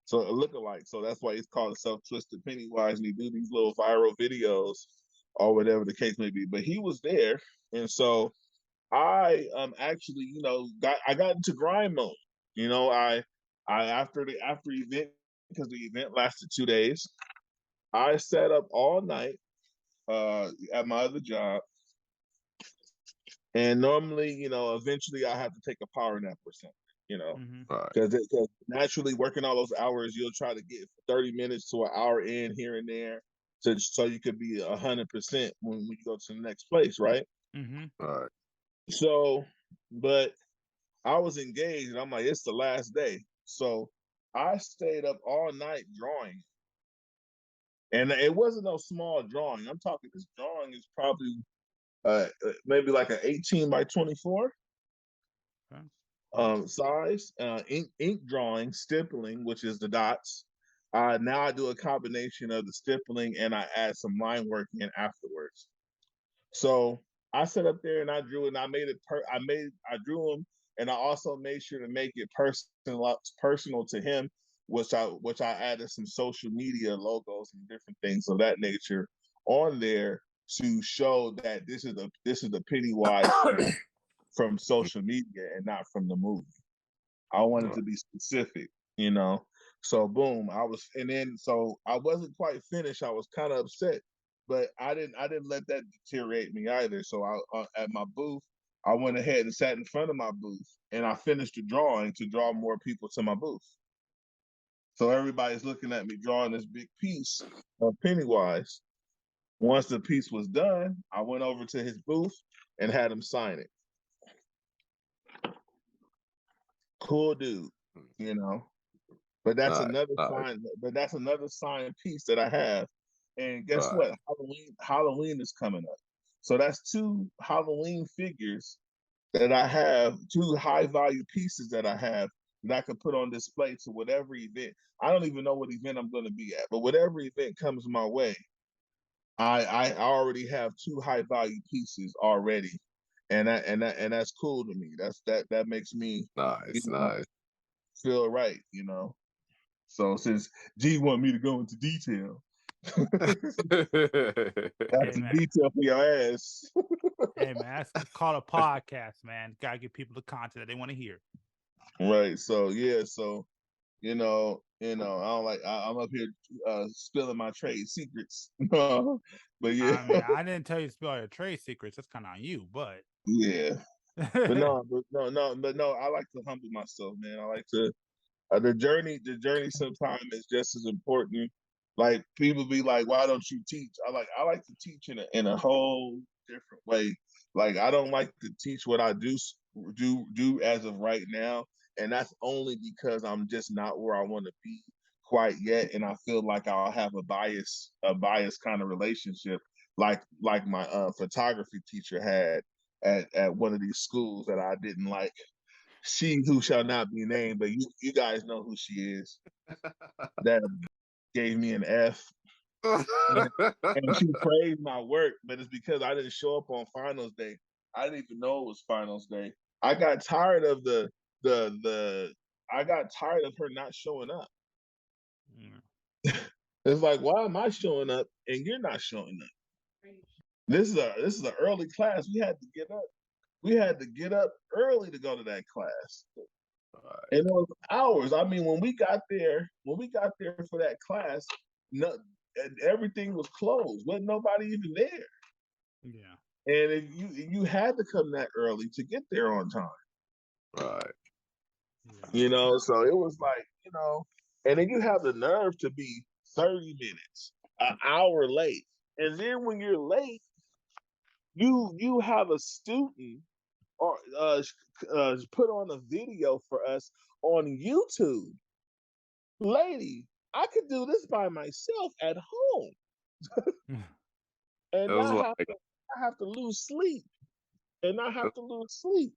So a lookalike. So that's why he's called himself Twisted Pennywise, and he do these little viral videos or whatever the case may be. But he was there, and so I actually, I got into grind mode. after event, because the event lasted 2 days, I sat up all night at my other job. And normally, eventually I have to take a power nap or something, because naturally working all those hours, you'll try to get 30 minutes to an hour in here and there, so you could be 100% when you go to the next place, right? Right. So, but I was engaged, and I'm like, it's the last day, so I stayed up all night drawing, and it wasn't no small drawing. I'm talking, this drawing is probably maybe like an 18 by 24 size, ink drawing, stippling, which is the dots. Now I do a combination of the stippling and I add some line work in afterwards. So I sat up there and I drew, and I made it. I drew him, and I also made sure to make it personal to him, which I added some social media logos and different things of that nature on there to show that this is the Pennywise from social media and not from the movie. I wanted to be specific, So boom, so I wasn't quite finished. I was kind of upset, but I didn't let that deteriorate me either. So at my booth, I went ahead and sat in front of my booth, and I finished the drawing to draw more people to my booth. So everybody's looking at me drawing this big piece of Pennywise. Once the piece was done, I went over to his booth and had him sign it. Cool dude, But that's another sign. But that's another sign piece that I have. And guess what? Halloween is coming up. So that's 2 Halloween figures that I have, 2 high value pieces that I have that I can put on display to whatever event. I don't even know what event I'm going to be at, but whatever event comes my way, I already have 2 high value pieces already, and that's cool to me. That makes me nice. Feel right, So since G want me to go into detail, that's the detail for your ass. Hey man, that's called a podcast, man. Gotta give people the content that they want to hear. Right. So yeah. So I don't like. I'm up here spilling my trade secrets. But yeah. I mean, I didn't tell you to spill your trade secrets. That's kind of on you, but yeah. But no. I like to humble myself, man. I like to. The journey sometimes is just as important. Like people be like, "Why don't you teach?" I like to teach in a whole different way. Like I don't like to teach what I do as of right now, and that's only because I'm just not where I want to be quite yet, and I feel like I'll have a bias kind of relationship, like my photography teacher had at one of these schools that I didn't like. She who shall not be named, but you guys know who she is. That gave me an F. And she praised my work, but it's because I didn't show up on finals day. I didn't even know it was finals day. I got tired of I got tired of her not showing up. It's like, why am I showing up and you're not showing up? This is an early class. We had to get up. We had to get up early to go to that class. And it was hours. I mean, when we got there for that class, everything was closed. Wasn't nobody even there. Yeah. And if you had to come that early to get there on time. Right. So it was like, and then you have the nerve to be 30 minutes, an hour late. And then when you're late, you have a student or put on a video for us on YouTube. Lady, I could do this by myself at home. And I have to lose sleep. And I have to lose sleep.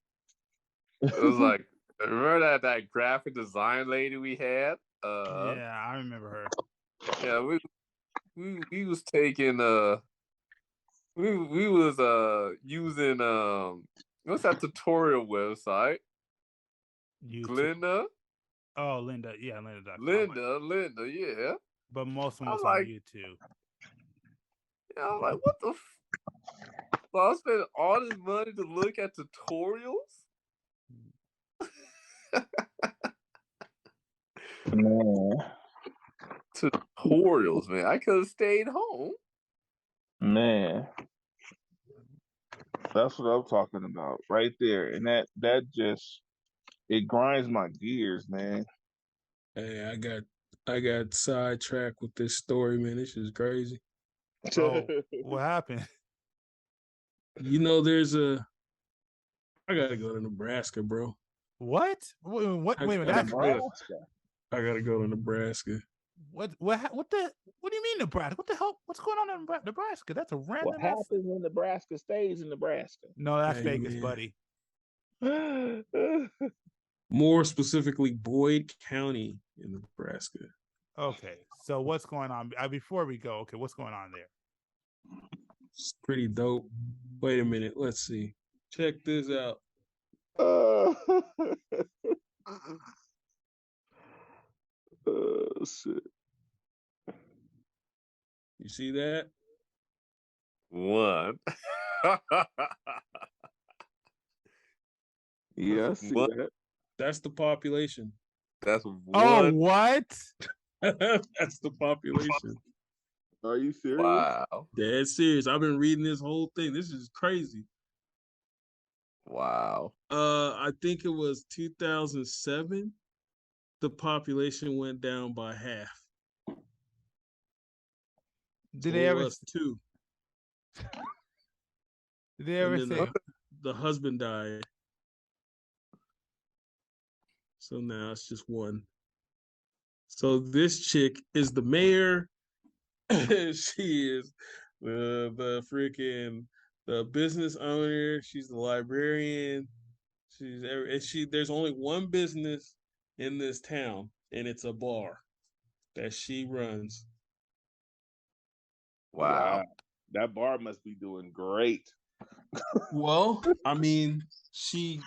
It was like, remember that graphic design lady we had? Yeah, I remember her. Yeah, we was taking we was using what's that tutorial website? YouTube. Glinda? Oh, Linda. Yeah, Linda. Linda, yeah. But most of them was on YouTube. Yeah, I'm like, what the so I spent all this money to look at tutorials? Man. Tutorials, man. I could have stayed home. Man. That's what I'm talking about right there. And that just it grinds my gears, man. Hey, I got sidetracked with this story, man. This is crazy. Oh, what happened? You know, I gotta go to Nebraska, bro. What? Wait a minute. I That's Nebraska. I gotta go to Nebraska. what do you mean Nebraska? What the hell? What's going on in Nebraska? That's a random. What happens in Nebraska stays in Nebraska. No, that's Hey, Vegas, man. buddy. More specifically, Boyd County in Nebraska. Okay, so what's going on? Before we go, okay, what's going on there? It's pretty dope. Wait a minute. Let's see. Check this out. Shit. You see that? One. Yeah, I see What? that. That's the population. That's one. Oh, what? That's the population. Are you serious? Wow. Dead serious. I've been reading this whole thing. This is crazy. Wow. I think it was 2007. The population went down by half. Did they ever? Was 2? Did they ever And then say? the husband died. So now it's just 1. So this chick is the mayor. She is the freaking the business owner. She's the librarian. There's only one business in this town, and it's a bar that she runs. Wow. That bar must be doing great. Well, I mean, since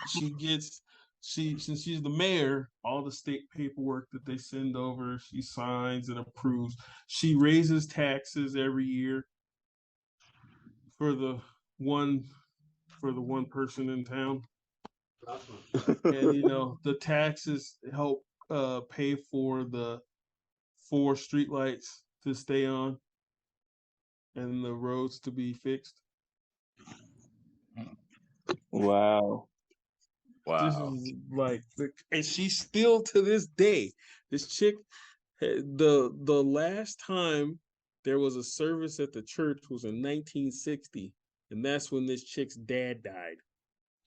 she's the mayor, all the state paperwork that they send over, she signs and approves. She raises taxes every year for the one person in town. And the taxes help pay for the 4 streetlights to stay on and the roads to be fixed. Wow. This is like, and she's still to this day. This chick, the last time there was a service at the church was in 1960, and that's when this chick's dad died.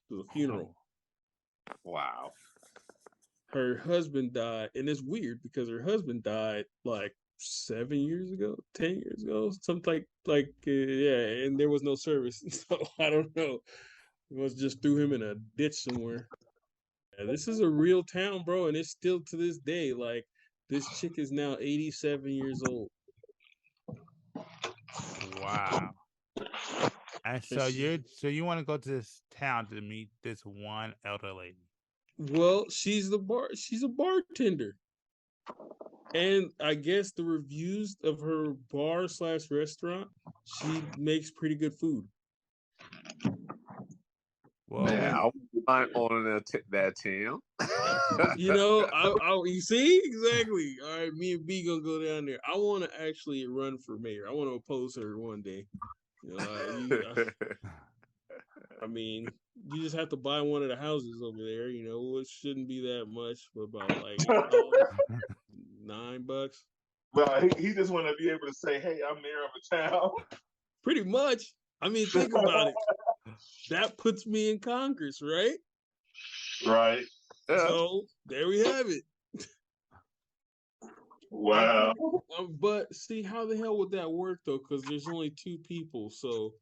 It was a funeral. Wow. Her husband died, and it's weird because her husband died like 7 years ago, 10 years ago, something yeah, and there was no service, so I don't know. It was just threw him in a ditch somewhere. Yeah, this is a real town, bro, and it's still to this day. Like, this chick is now 87 years old. Wow. And so you want to go to this town to meet this one elder lady? Well, she's a bartender. And I guess the reviews of her bar/restaurant, she makes pretty good food. Well, Man, I'm on that team. You see exactly. All right, me and B gonna go down there. I want to actually run for mayor. I want to oppose her one day. I mean, you just have to buy one of the houses over there. It shouldn't be that much, but about like $9. Well, he just want to be able to say, "Hey, I'm mayor of a town." Pretty much. I mean, think about it. That puts me in Congress, right? Right. So there we have it. Wow. But see, how the hell would that work though? Because there's only 2 people, so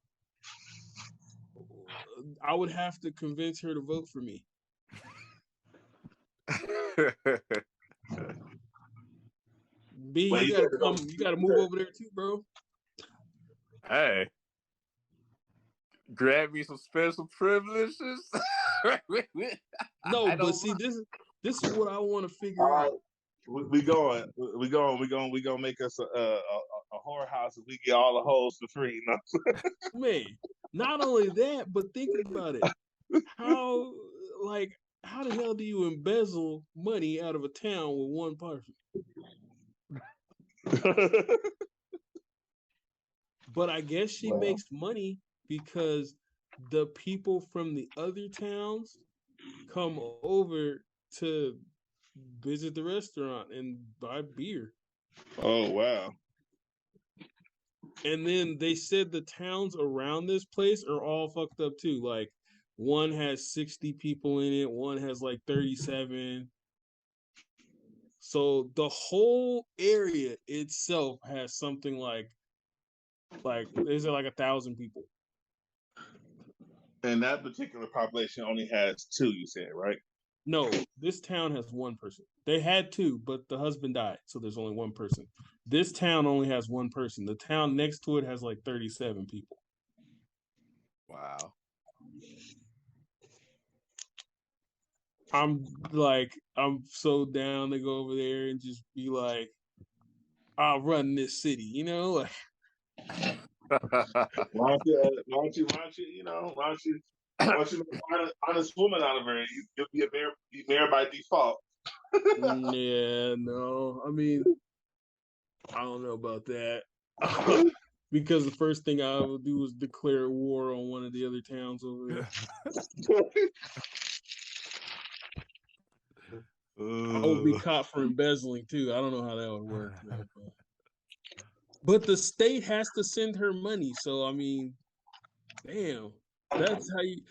I would have to convince her to vote for me. B, you gotta come. You gotta move over there too, bro. Hey, grab me some special privileges. No, but see, this is what I want to figure out. We gonna make us a whorehouse and we get all the hoes for free. Man, not only that, but think about it. How the hell do you embezzle money out of a town with one person? But I guess she makes money because the people from the other towns come over to visit the restaurant and buy beer. Oh wow. And then they said the towns around this place are all fucked up too. Like one has 60 people in it, one has like 37. So the whole area itself has something like is it like 1,000 people? And that particular population only has 2, you said, right? No, this town has one person. They had 2, but the husband died, so there's only one person. This town only has one person. The town next to it has like 37 people. Wow. I'm so down to go over there and just be like, I'll run this city, you know? Like, Why don't you find an honest woman out of her? You'll be mayor by default. yeah, no. I mean, I don't know about that. Because the first thing I would do is declare war on one of the other towns over there. I would be caught for embezzling too. I don't know how that would work. But the state has to send her money. So, I mean, damn. That's how you.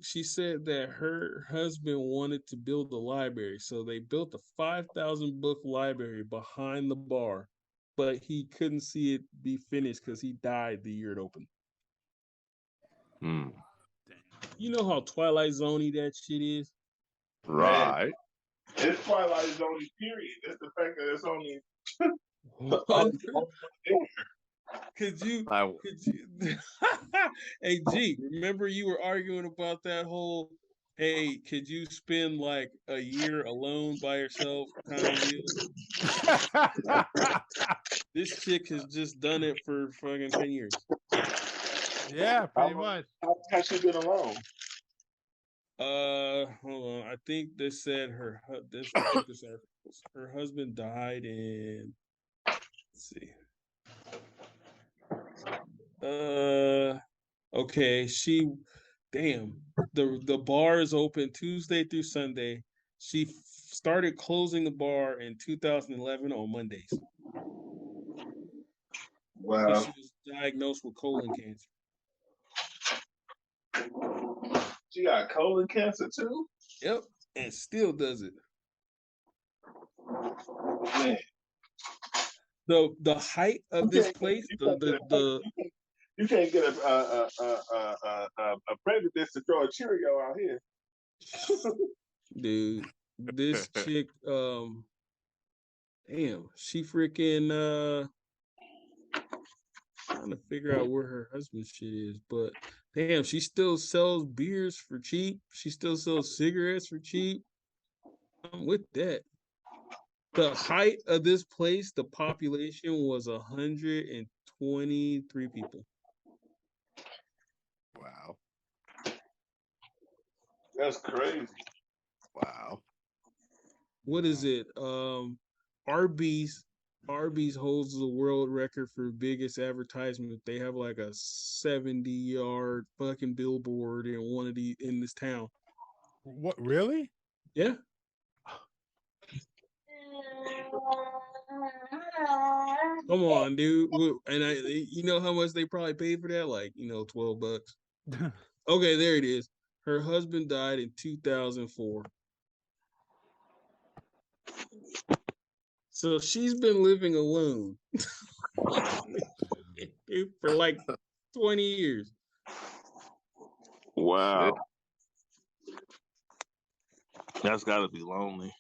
She said that her husband wanted to build a library. So they built a 5,000 book library behind the bar, but he couldn't see it be finished because he died the year it opened. You know how Twilight Zone-y that shit is? Right. It's Twilight Zone period. It's the fact that it's only Could you Hey G, remember you were arguing about that whole could you spend like a year alone by yourself kind of deal? This chick has just done it for fucking 10 years. Yeah, pretty much. How has she been alone? Hold on. I think they said her husband died in. Let's see. Okay. The bar is open Tuesday through Sunday. She started closing the bar in 2011 on Mondays. Wow. She was diagnosed with colon cancer. She got colon cancer too? Yep, and still does it. Man. The height of this place, you can't get a prejudice to throw a Cheerio out here. Dude, this chick, damn, she freaking trying to figure out where her husband's shit is, but damn, she still sells beers for cheap. She still sells cigarettes for cheap. I'm with that. The height of this place, the population was 123 people. Wow. That's crazy. Wow. What is it? Arby's holds the world record for biggest advertisement. They have like a 70-yard fucking billboard in this town. What, really? Yeah. Come on, dude. And you know how much they probably paid for that? Like, $12. Okay, there it is. Her husband died in 2004. So she's been living alone for like 20 years. Wow. That's got to be lonely.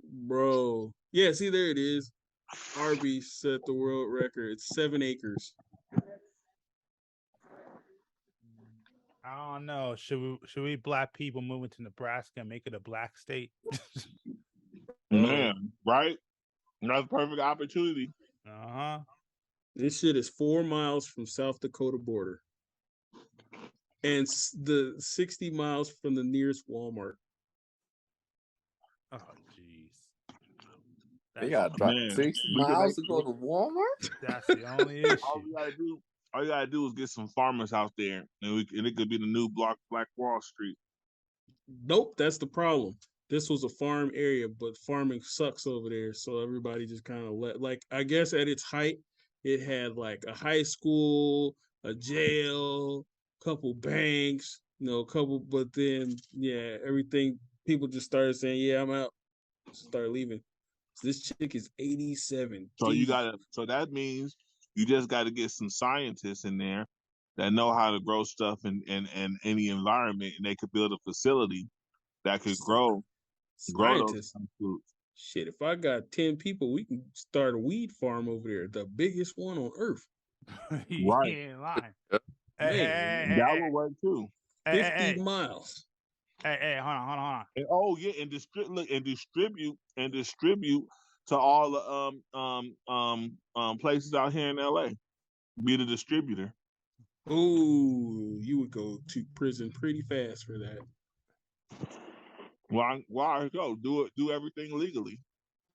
Bro. Yeah, see, there it is. Arby's set the world record. It's 7 acres. I don't know. Should we black people move into Nebraska and make it a black state? Man, right? That's a perfect opportunity. Uh-huh. This shit is 4 miles from South Dakota border. And the 60 miles from the nearest Walmart. Oh, jeez. They got to drive 60 miles to go to Walmart? That's the only issue. All you gotta do is get some farmers out there, and it could be the new Black Wall Street. Nope, that's the problem. This was a farm area, but farming sucks over there. So everybody just kind of I guess at its height, it had like a high school, a jail, couple banks, but then, everything, people just started saying, yeah, I'm out. Start leaving. So this chick is 87. So that means you just got to get some scientists in there that know how to grow stuff in any environment, and they could build a facility that could grow scientists. Shit, if I got 10 people, we can start a weed farm over there, the biggest one on earth. You ain't lying. That would work too. 50 miles. Hey, hold on. And distribute to all the places out here in LA. Be the distributor. Ooh, you would go to prison pretty fast for that. Why go? Do everything legally.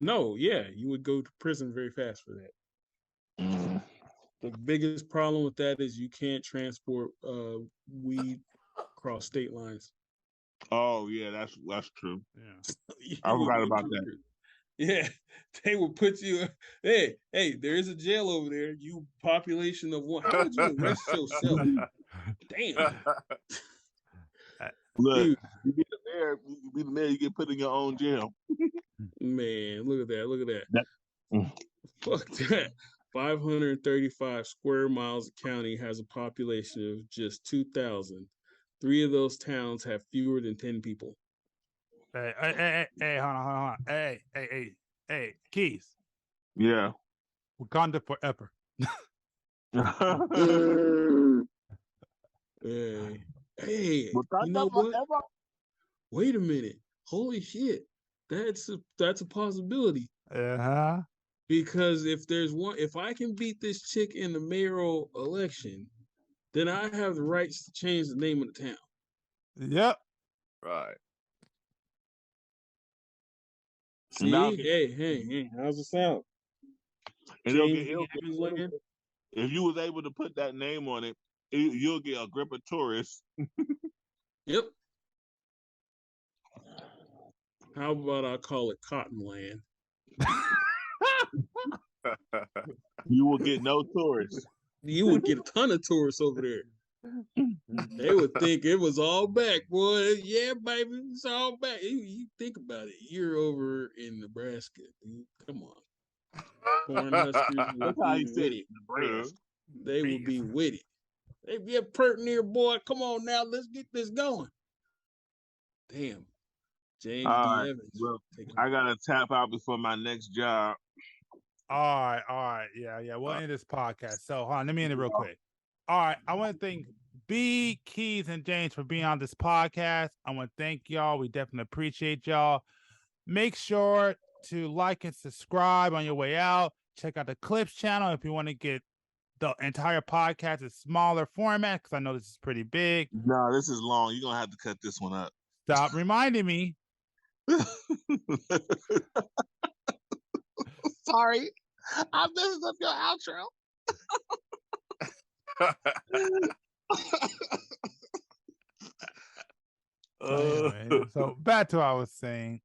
No, yeah, you would go to prison very fast for that. The biggest problem with that is you can't transport weed across state lines. Oh yeah, that's true. Yeah, I forgot about that. Yeah, they will put you. Hey, there is a jail over there. You population of one. How would you arrest yourself? Damn. Look, dude. You be the mayor. You get put in your own jail. Man, look at that. Fuck that. 535 square miles of county has a population of just 2,000. 3 of those towns have fewer than 10 people. Hey, hold on. Hey, Keez. Yeah. Wakanda forever. Hey, you know what? Wait a minute. Holy shit. That's a possibility. Uh-huh. Because if I can beat this chick in the mayoral election, then I have the rights to change the name of the town. Yep. Right. See, hey, how's it sound? If you was able to put that name on it, you'll get a grip of tourists. Yep. How about I call it Cottonland? You will get no tourists. You would get a ton of tourists over there. They would think it was all back, boy. Yeah, baby, it's all back. You think about it. You're over in Nebraska, dude. Come on. Cornhuskers would be with it. Nebraska. They would be with it. They be a pert near, boy. Come on now, let's get this going. Damn. James D. Evans. Well, I gotta tap out before my next job. All right. Yeah. We'll end this podcast. So, hold on, let me end it real quick. All right. I want to thank B, Keez, and James for being on this podcast. I want to thank y'all. We definitely appreciate y'all. Make sure to like and subscribe on your way out. Check out the Clips channel if you want to get the entire podcast in smaller format, because I know this is pretty big. No, this is long. You're going to have to cut this one up. Stop reminding me. Sorry. I messed up your outro. So back to what I was saying.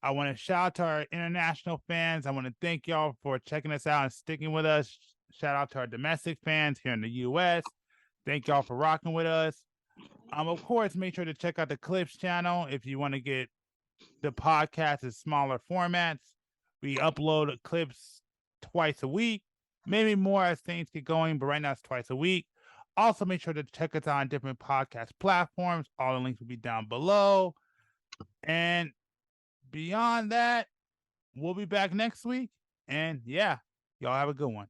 I want to shout out to our international fans. I want to thank y'all for checking us out and sticking with us. Shout out to our domestic fans here in the U.S. Thank y'all for rocking with us. Of course, make sure to check out the Clips channel if you want to get the podcast in smaller formats. We upload clips twice a week, maybe more as things get going, but right now it's twice a week. Also, make sure to check us out on different podcast platforms. All the links will be down below. And beyond that, we'll be back next week. And yeah, y'all have a good one.